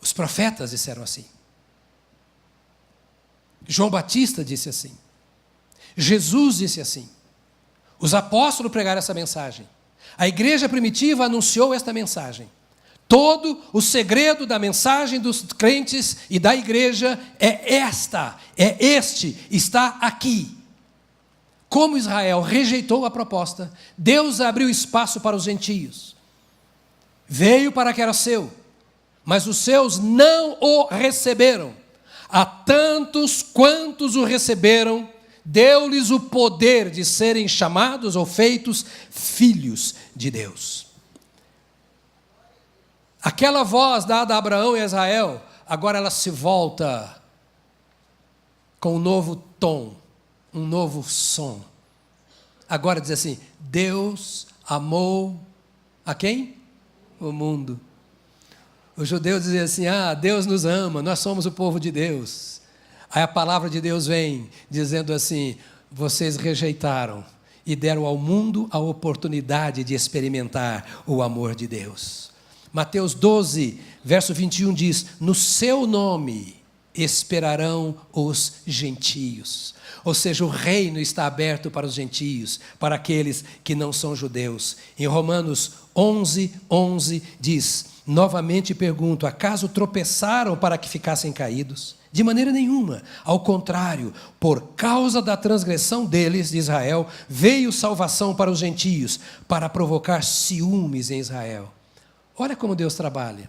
Os profetas disseram assim. João Batista disse assim. Jesus disse assim. Os apóstolos pregaram essa mensagem. A igreja primitiva anunciou esta mensagem. Todo o segredo da mensagem dos crentes e da igreja está aqui. Como Israel rejeitou a proposta, Deus abriu espaço para os gentios. Veio para que era seu, mas os seus não o receberam. A tantos quantos o receberam, deu-lhes o poder de serem chamados ou feitos filhos de Deus. Aquela voz dada a Abraão e a Israel, agora ela se volta com um novo tom, um novo som. Agora diz assim: Deus amou a quem? O mundo. Os judeus diziam assim: Deus nos ama, nós somos o povo de Deus. Aí a palavra de Deus vem dizendo assim: vocês rejeitaram e deram ao mundo a oportunidade de experimentar o amor de Deus. Mateus 12, verso 21 diz: no seu nome esperarão os gentios. Ou seja, o reino está aberto para os gentios, para aqueles que não são judeus. Em Romanos 11 diz: novamente pergunto, acaso tropeçaram para que ficassem caídos? De maneira nenhuma, ao contrário, por causa da transgressão deles, de Israel, veio salvação para os gentios, para provocar ciúmes em Israel. Olha como Deus trabalha.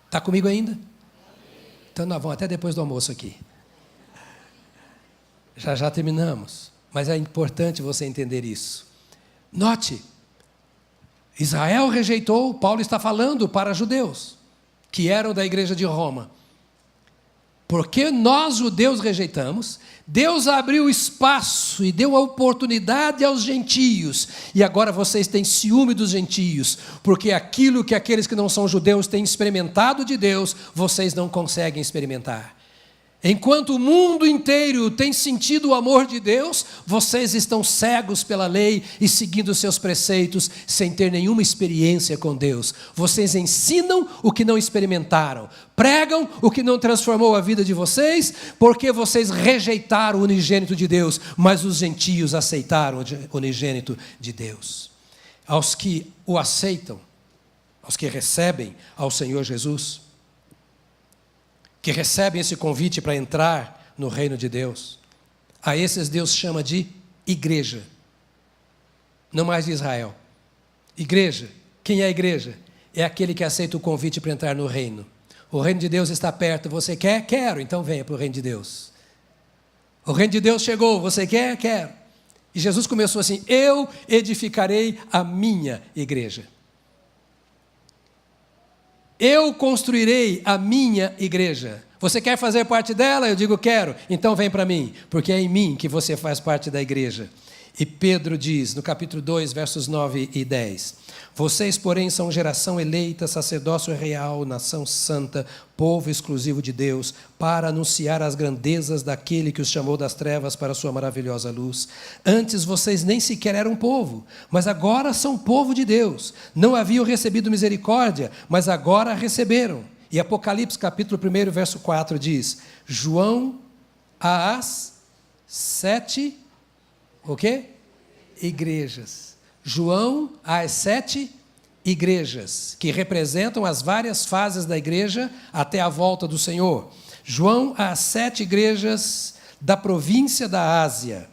Está comigo ainda? Então nós vamos até depois do almoço aqui. Já terminamos, mas é importante você entender isso. Note, Israel rejeitou, Paulo está falando para judeus, que eram da igreja de Roma. Porque nós, judeus, rejeitamos, Deus abriu espaço e deu a oportunidade aos gentios. E agora vocês têm ciúme dos gentios, porque aquilo que aqueles que não são judeus têm experimentado de Deus, vocês não conseguem experimentar. Enquanto o mundo inteiro tem sentido o amor de Deus, vocês estão cegos pela lei e seguindo seus preceitos sem ter nenhuma experiência com Deus. Vocês ensinam o que não experimentaram, pregam o que não transformou a vida de vocês, porque vocês rejeitaram o unigênito de Deus, mas os gentios aceitaram o unigênito de Deus. Aos que o aceitam, aos que recebem ao Senhor Jesus, que recebem esse convite para entrar no reino de Deus, a esses Deus chama de igreja, não mais de Israel. Igreja, quem é a igreja? É aquele que aceita o convite para entrar no reino. O reino de Deus está perto, você quer? Quero, então venha para o reino de Deus. O reino de Deus chegou, você quer? Quero. E Jesus começou assim: eu edificarei a minha igreja. Eu construirei a minha igreja. Você quer fazer parte dela? Eu digo, quero. Então vem para mim, porque é em mim que você faz parte da igreja. E Pedro diz, no capítulo 2, versos 9 e 10, vocês, porém, são geração eleita, sacerdócio real, nação santa, povo exclusivo de Deus, para anunciar as grandezas daquele que os chamou das trevas para a sua maravilhosa luz. Antes vocês nem sequer eram povo, mas agora são povo de Deus. Não haviam recebido misericórdia, mas agora a receberam. E Apocalipse, capítulo 1, verso 4, diz, João às 7... o quê? Igrejas. João às 7 igrejas, que representam as várias fases da igreja até a volta do Senhor. João às 7 igrejas da província da Ásia.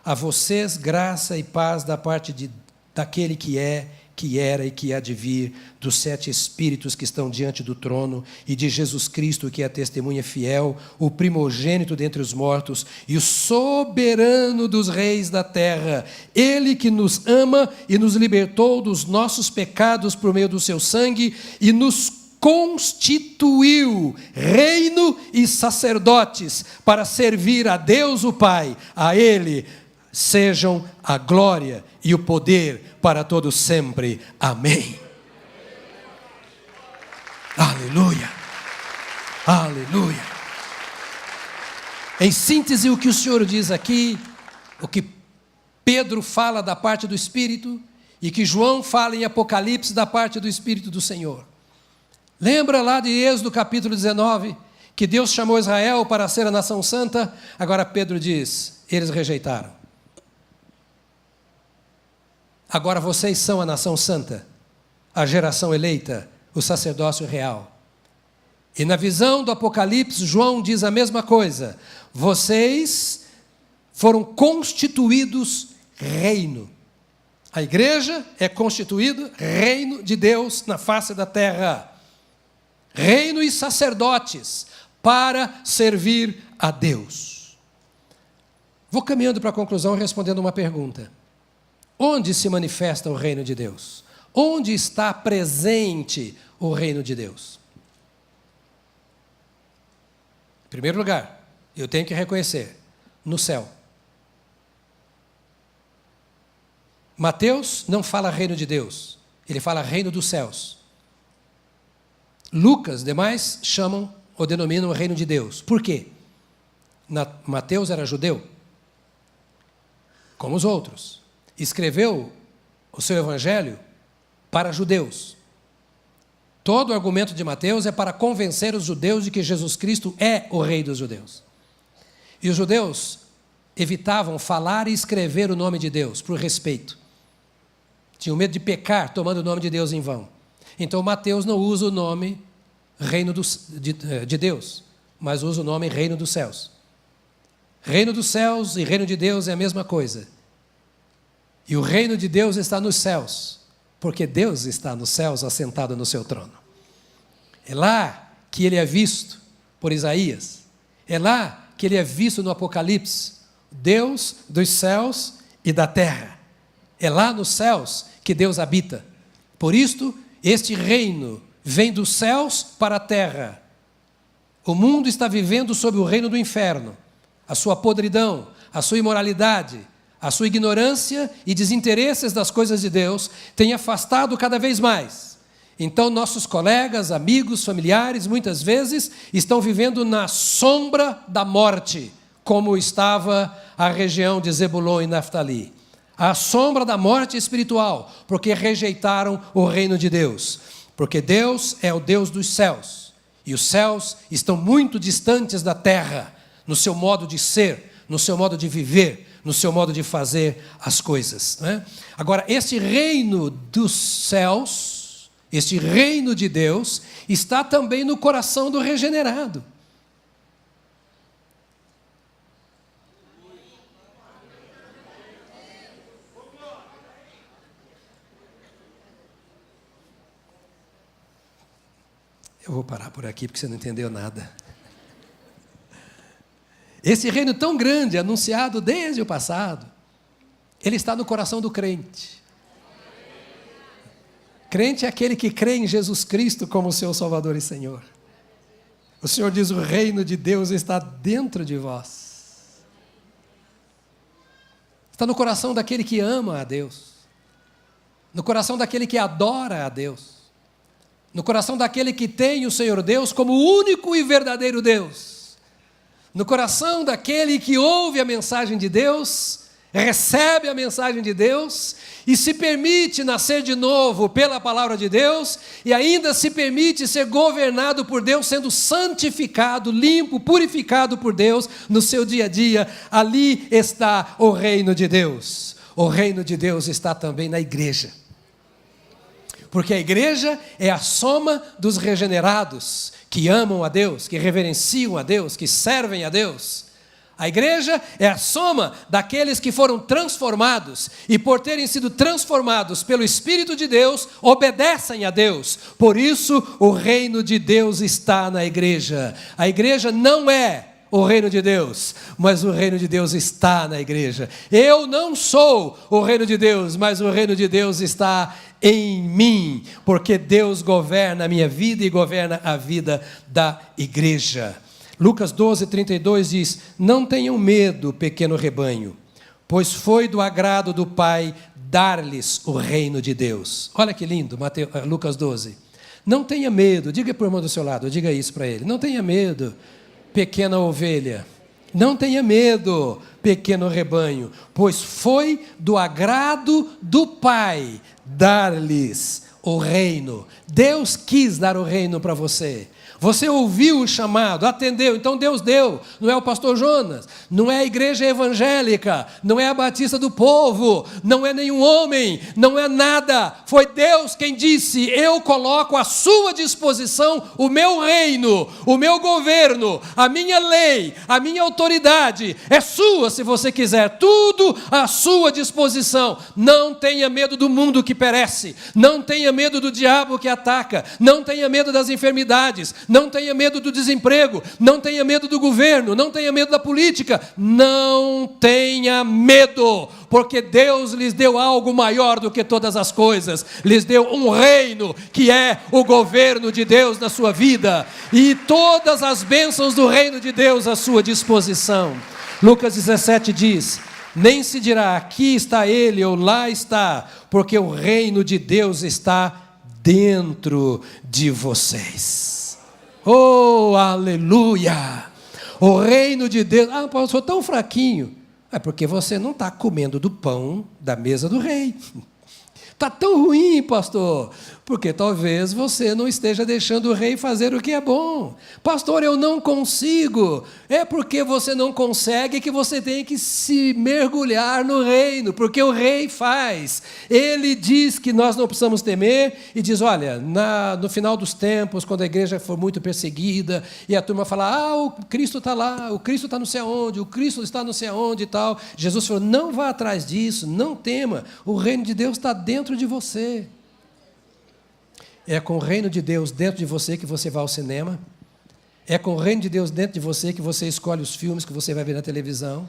A vocês graça e paz da parte daquele que é, que era e que há de vir, dos 7 Espíritos que estão diante do trono, e de Jesus Cristo, que é a testemunha fiel, o primogênito dentre os mortos, e o soberano dos reis da terra, ele que nos ama e nos libertou dos nossos pecados por meio do seu sangue, e nos constituiu reino e sacerdotes, para servir a Deus o Pai. A ele sejam a glória e o poder para todos sempre. Amém. Aleluia. Aleluia. Em síntese, o que o Senhor diz aqui, o que Pedro fala da parte do Espírito e que João fala em Apocalipse da parte do Espírito do Senhor. Lembra lá de Êxodo capítulo 19, que Deus chamou Israel para ser a nação santa? Agora Pedro diz, eles rejeitaram. Agora vocês são a nação santa, a geração eleita, o sacerdócio real. E na visão do Apocalipse, João diz a mesma coisa. Vocês foram constituídos reino. A igreja é constituída reino de Deus na face da terra. Reino e sacerdotes para servir a Deus. Vou caminhando para a conclusão respondendo uma pergunta. Onde se manifesta o reino de Deus? Onde está presente o reino de Deus? Em primeiro lugar, eu tenho que reconhecer, no céu. Mateus não fala reino de Deus, ele fala reino dos céus. Lucas, demais, chamam ou denominam o reino de Deus. Por quê? Mateus era judeu, como os outros. Escreveu o seu evangelho para judeus. Todo o argumento de Mateus é para convencer os judeus de que Jesus Cristo é o rei dos judeus. E os judeus evitavam falar e escrever o nome de Deus, por respeito. Tinham medo de pecar tomando o nome de Deus em vão. Então Mateus não usa o nome reino de Deus, mas usa o nome reino dos céus. Reino dos céus e reino de Deus é a mesma coisa. E o reino de Deus está nos céus, porque Deus está nos céus assentado no seu trono. É lá que ele é visto por Isaías. É lá que ele é visto no Apocalipse. Deus dos céus e da terra. É lá nos céus que Deus habita. Por isto, este reino vem dos céus para a terra. O mundo está vivendo sob o reino do inferno. A sua podridão, a sua imoralidade, a sua ignorância e desinteresses das coisas de Deus têm afastado cada vez mais. Então, nossos colegas, amigos, familiares, muitas vezes, estão vivendo na sombra da morte, como estava a região de Zebulon e Naftali. A sombra da morte espiritual, porque rejeitaram o reino de Deus. Porque Deus é o Deus dos céus, e os céus estão muito distantes da terra, no seu modo de ser, no seu modo de viver, no seu modo de fazer as coisas, né? Agora, esse reino dos céus, este reino de Deus, está também no coração do regenerado. Eu vou parar por aqui porque você não entendeu nada. Esse reino tão grande, anunciado desde o passado, ele está no coração do crente. Crente é aquele que crê em Jesus Cristo como seu Salvador e Senhor. O Senhor diz: o reino de Deus está dentro de vós. Está no coração daquele que ama a Deus. No coração daquele que adora a Deus. No coração daquele que tem o Senhor Deus como o único e verdadeiro Deus. No coração daquele que ouve a mensagem de Deus, recebe a mensagem de Deus e se permite nascer de novo pela palavra de Deus e ainda se permite ser governado por Deus, sendo santificado, limpo, purificado por Deus no seu dia a dia. Ali está o reino de Deus. O reino de Deus está também na igreja. Porque a igreja é a soma dos regenerados, que amam a Deus, que reverenciam a Deus, que servem a Deus. A igreja é a soma daqueles que foram transformados e, por terem sido transformados pelo Espírito de Deus, obedecem a Deus. Por isso, o reino de Deus está na igreja. A igreja não é o reino de Deus, mas o reino de Deus está na igreja. Eu não sou o reino de Deus, mas o reino de Deus está em mim, porque Deus governa a minha vida e governa a vida da igreja. Lucas 12:32 diz: não tenham medo, pequeno rebanho, pois foi do agrado do Pai dar-lhes o reino de Deus. Olha que lindo, Lucas 12. Não tenha medo, diga para o irmão do seu lado, diga isso para ele. Não tenha medo, pequena ovelha. Não tenha medo, pequeno rebanho, pois foi do agrado do Pai dar-lhes o reino. Deus quis dar o reino para você. Você ouviu o chamado, atendeu, então Deus deu. Não é o pastor Jonas, não é a igreja evangélica, não é a Batista do Povo, não é nenhum homem, não é nada. Foi Deus quem disse: eu coloco à sua disposição o meu reino, o meu governo, a minha lei, a minha autoridade. É sua se você quiser, tudo à sua disposição. Não tenha medo do mundo que perece, não tenha medo do diabo que ataca, não tenha medo das enfermidades, não tenha medo do desemprego, não tenha medo do governo, não tenha medo da política, não tenha medo, porque Deus lhes deu algo maior do que todas as coisas, lhes deu um reino, que é o governo de Deus na sua vida, e todas as bênçãos do reino de Deus à sua disposição. Lucas 17 diz: nem se dirá, aqui está ele ou lá está, porque o reino de Deus está dentro de vocês. Oh, aleluia! O reino de Deus. Ah, eu sou tão fraquinho. É porque você não está comendo do pão da mesa do rei. Está tão ruim, pastor, porque talvez você não esteja deixando o rei fazer o que é bom. Pastor, eu não consigo. É porque você não consegue que você tem que se mergulhar no reino, porque o rei faz. Ele diz que nós não precisamos temer e diz: olha, no final dos tempos, quando a igreja for muito perseguida e a turma falar: o Cristo está lá, o Cristo está não sei aonde, o Cristo está não sei aonde e tal. Jesus falou: não vá atrás disso, não tema, o reino de Deus está dentro de você. É com o reino de Deus dentro de você que você vai ao cinema. É com o reino de Deus dentro de você que você escolhe os filmes que você vai ver na televisão.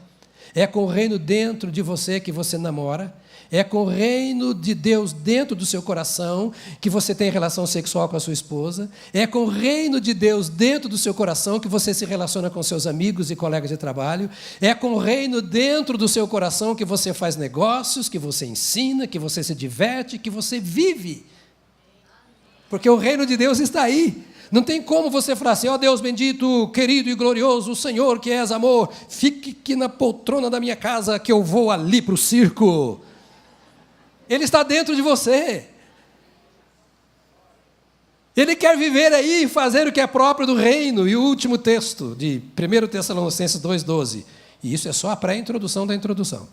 É com o reino dentro de você que você namora. É com o reino de Deus dentro do seu coração que você tem relação sexual com a sua esposa. É com o reino de Deus dentro do seu coração que você se relaciona com seus amigos e colegas de trabalho. É com o reino dentro do seu coração que você faz negócios, que você ensina, que você se diverte, que você vive. Porque o reino de Deus está aí. Não tem como você falar assim: ó Deus bendito, querido e glorioso, o Senhor que és amor, fique aqui na poltrona da minha casa que eu vou ali para o circo. Ele está dentro de você. Ele quer viver aí e fazer o que é próprio do reino. E o último texto de 1 Tessalonicenses 2,12. E isso é só a pré-introdução da introdução.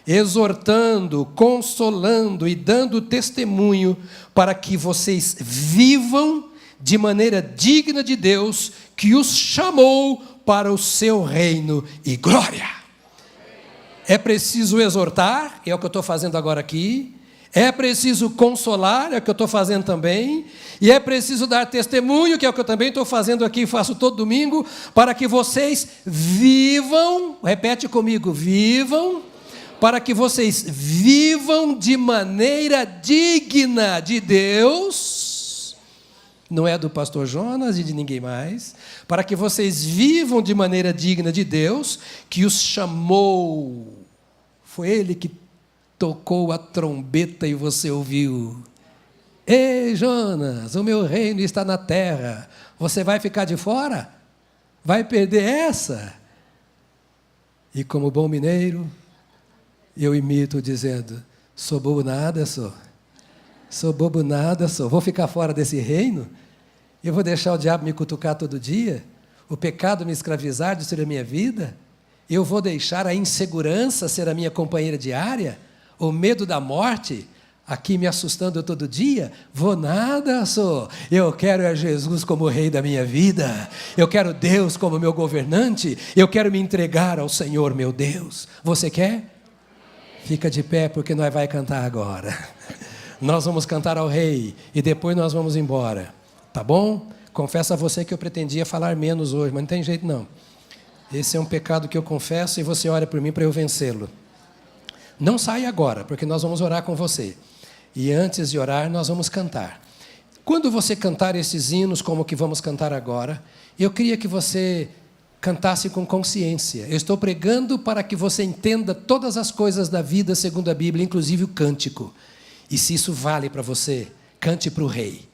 Exortando, consolando e dando testemunho para que vocês vivam de maneira digna de Deus, que os chamou para o seu reino e glória. É preciso exortar, é o que eu estou fazendo agora aqui. É preciso consolar, é o que eu estou fazendo também, e é preciso dar testemunho, que é o que eu também estou fazendo aqui, faço todo domingo, para que vocês vivam, repete comigo, vivam, para que vocês vivam de maneira digna de Deus, não é do pastor Jonas e de ninguém mais, para que vocês vivam de maneira digna de Deus, que os chamou, foi Ele que tocou a trombeta e você ouviu. Ei, Jonas, o meu reino está na terra. Você vai ficar de fora? Vai perder essa? E como bom mineiro, eu imito dizendo, sou bobo nada, sou. Sou bobo nada, sou. Vou ficar fora desse reino? Eu vou deixar o diabo me cutucar todo dia? O pecado me escravizar, destruir a minha vida? Eu vou deixar a insegurança ser a minha companheira diária? O medo da morte, aqui me assustando todo dia? Vou nada, sou. Eu quero a Jesus como rei da minha vida. Eu quero Deus como meu governante. Eu quero me entregar ao Senhor, meu Deus. Você quer? Fica de pé, porque nós vamos cantar agora. Nós vamos cantar ao rei e depois nós vamos embora. Tá bom? Confesso a você que eu pretendia falar menos hoje, mas não tem jeito não. Esse é um pecado que eu confesso e você ora por mim para eu vencê-lo. Não saia agora, porque nós vamos orar com você. E antes de orar, nós vamos cantar. Quando você cantar esses hinos, como que vamos cantar agora, eu queria que você cantasse com consciência. Eu estou pregando para que você entenda todas as coisas da vida segundo a Bíblia, inclusive o cântico. E se isso vale para você, cante para o rei.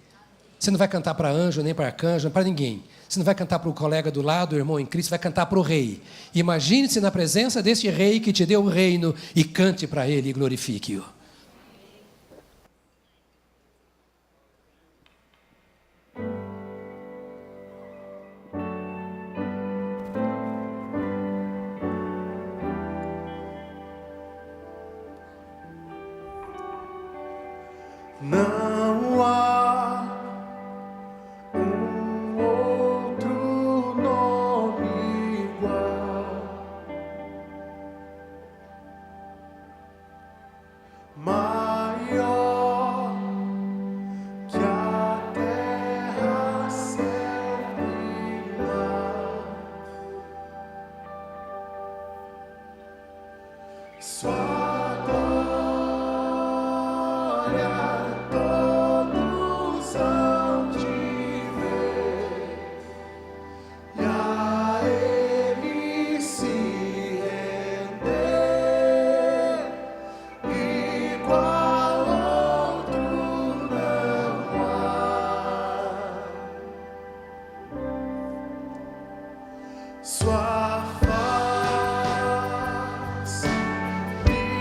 Você não vai cantar para anjo, nem para arcanjo, para ninguém. Você não vai cantar para o colega do lado, o irmão em Cristo, vai cantar para o rei. Imagine-se na presença deste rei que te deu o reino e cante para ele e glorifique-o. Não há outro nome igual, maior que a terra, céu e mar. Sua glória todos hão de ver, e a Ele se render, igual outro não há. Sua face me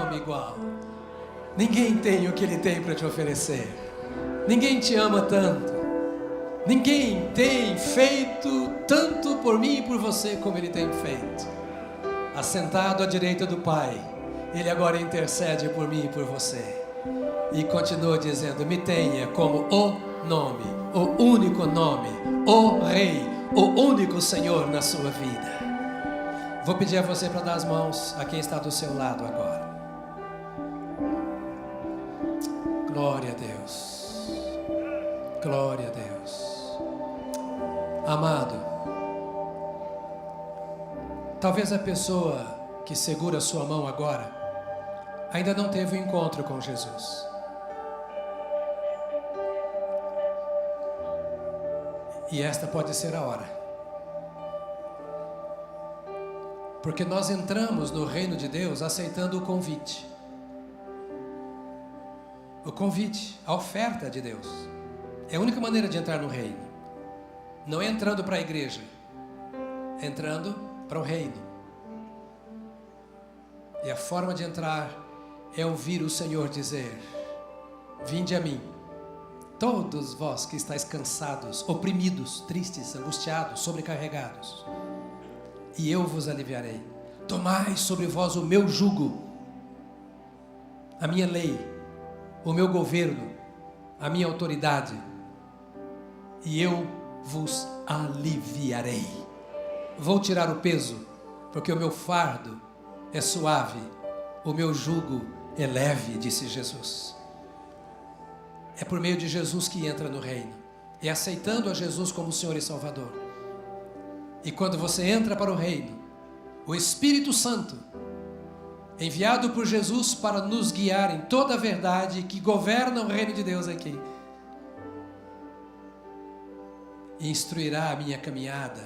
nome igual. Ninguém tem o que Ele tem para te oferecer. Ninguém te ama tanto. Ninguém tem feito tanto por mim e por você como Ele tem feito. Assentado à direita do Pai, Ele agora intercede por mim e por você. E continua dizendo: me tenha como o nome, o único nome, o Rei, o único Senhor na sua vida. Vou pedir a você para dar as mãos a quem está do seu lado agora. Glória a Deus. Glória a Deus. Amado, talvez a pessoa que segura a sua mão agora ainda não teve um encontro com Jesus. E esta pode ser a hora. Porque nós entramos no reino de Deus aceitando o convite. O convite, a oferta de Deus. É a única maneira de entrar no reino. Não é entrando para a igreja, é entrando para o reino. E a forma de entrar é ouvir o Senhor dizer: vinde a mim, todos vós que estáis cansados, oprimidos, tristes, angustiados, sobrecarregados, e eu vos aliviarei. Tomai sobre vós o meu jugo, a minha lei, o meu governo, a minha autoridade, e eu vos aliviarei. Vou tirar o peso, porque o meu fardo é suave, o meu jugo é leve, disse Jesus. É por meio de Jesus que entra no reino, é aceitando a Jesus como Senhor e Salvador. E quando você entra para o reino, o Espírito Santo, enviado por Jesus para nos guiar em toda a verdade que governa o reino de Deus aqui, instruirá a minha caminhada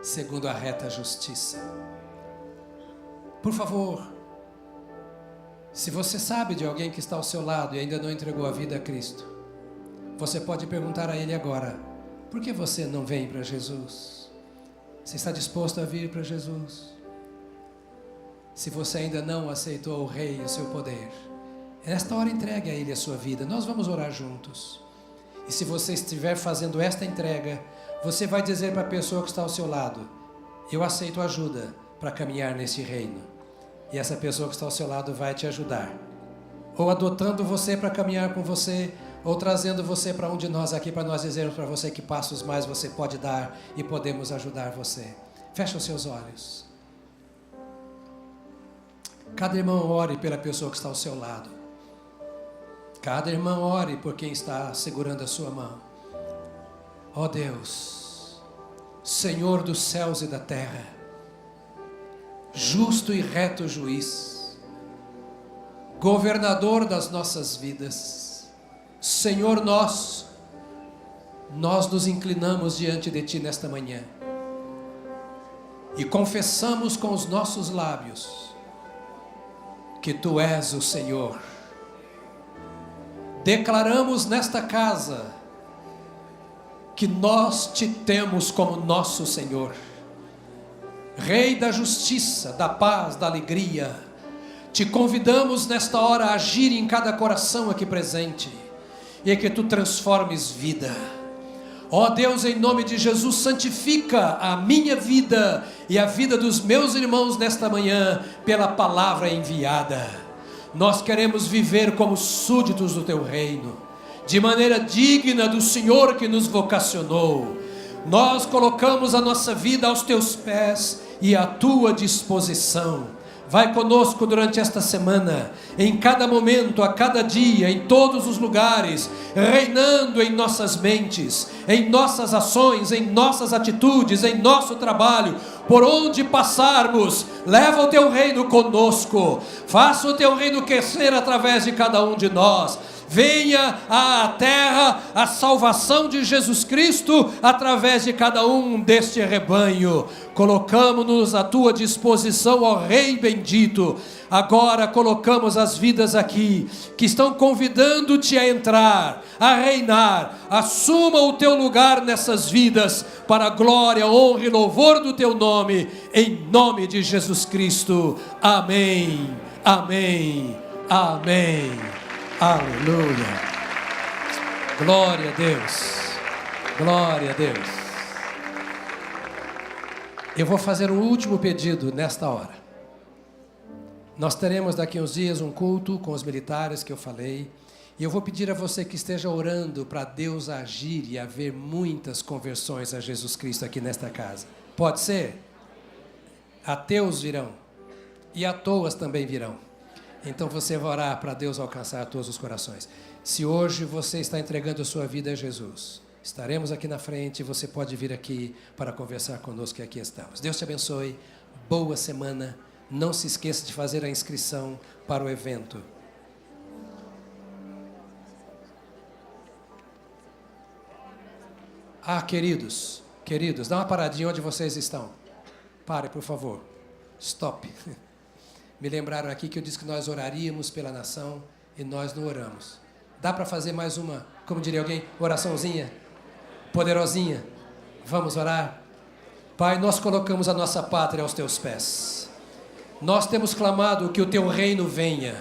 segundo a reta justiça. Por favor, se você sabe de alguém que está ao seu lado e ainda não entregou a vida a Cristo, você pode perguntar a ele agora: por que você não vem para Jesus? Você está disposto a vir para Jesus? Se você ainda não aceitou o Rei e o seu poder, nesta hora entregue a Ele a sua vida. Nós vamos orar juntos. E se você estiver fazendo esta entrega, você vai dizer para a pessoa que está ao seu lado: eu aceito ajuda para caminhar nesse reino. E essa pessoa que está ao seu lado vai te ajudar, ou adotando você para caminhar com você, ou trazendo você para um de nós aqui, para nós dizermos para você que passos mais você pode dar e podemos ajudar você. Feche os seus olhos. Cada irmão ore pela pessoa que está ao seu lado. Cada irmão ore por quem está segurando a sua mão. Ó Deus, Senhor dos céus e da terra, justo e reto juiz, governador das nossas vidas, Senhor nosso, nós nos inclinamos diante de Ti nesta manhã e confessamos com os nossos lábios que Tu és o Senhor. Declaramos nesta casa que nós Te temos como nosso Senhor, Rei da justiça, da paz, da alegria. Te convidamos nesta hora a agir em cada coração aqui presente e que Tu transformes vida. Ó Deus, em nome de Jesus, santifica a minha vida e a vida dos meus irmãos nesta manhã pela palavra enviada. Nós queremos viver como súditos do Teu reino, de maneira digna do Senhor que nos vocacionou. Nós colocamos a nossa vida aos Teus pés e à Tua disposição. Vai conosco durante esta semana, em cada momento, a cada dia, em todos os lugares, reinando em nossas mentes, em nossas ações, em nossas atitudes, em nosso trabalho, por onde passarmos. Leva o Teu reino conosco, faça o Teu reino crescer através de cada um de nós. Venha à terra a salvação de Jesus Cristo através de cada um deste rebanho. Colocamos-nos à Tua disposição, ó Rei bendito. Agora colocamos as vidas aqui, que estão convidando-Te a entrar, a reinar. Assuma o Teu lugar nessas vidas, para a glória, honra e louvor do Teu nome, em nome de Jesus Cristo. Amém. Amém. Amém. Aleluia. Glória a Deus. Glória a Deus. Eu vou fazer um último pedido nesta hora. Nós teremos daqui a uns dias um culto com os militares que eu falei. E eu vou pedir a você que esteja orando para Deus agir e haver muitas conversões a Jesus Cristo aqui nesta casa. Pode ser? Ateus virão. E à toas também virão. Então você vai orar para Deus alcançar todos os corações. Se hoje você está entregando a sua vida a Jesus, estaremos aqui na frente e você pode vir aqui para conversar conosco, e aqui estamos. Deus te abençoe. Boa semana. Não se esqueça de fazer a inscrição para o evento. Queridos, dá uma paradinha onde vocês estão. Pare, por favor. Stop. Me lembraram aqui que eu disse que nós oraríamos pela nação e nós não oramos. Dá para fazer mais uma, como diria alguém, oraçãozinha, poderosinha? Vamos orar? Pai, nós colocamos a nossa pátria aos teus pés. Nós temos clamado que o teu reino venha.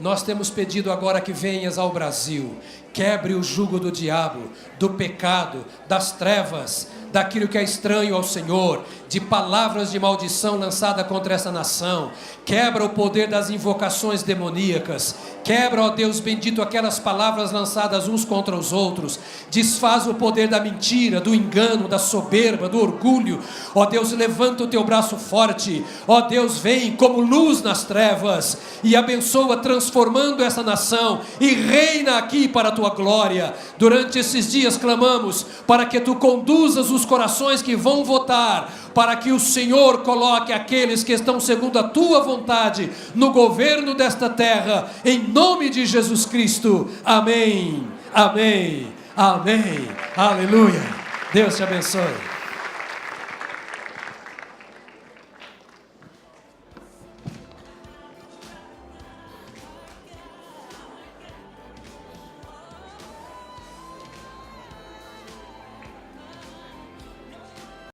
Nós temos pedido agora que venhas ao Brasil. Quebre o jugo do diabo, do pecado, das trevas, daquilo que é estranho ao Senhor, de palavras de maldição lançada contra essa nação. Quebra o poder das invocações demoníacas. Quebra, ó Deus bendito, aquelas palavras lançadas uns contra os outros. Desfaz o poder da mentira, do engano, da soberba, do orgulho. Ó Deus, levanta o teu braço forte. Ó Deus, vem como luz nas trevas e abençoa, transformando essa nação, e reina aqui para a tua glória. Durante esses dias clamamos para que tu conduzas os corações que vão votar, para que o Senhor coloque aqueles que estão segundo a tua vontade no governo desta terra, em nome de Jesus Cristo. Amém, amém, amém, aleluia. Deus te abençoe.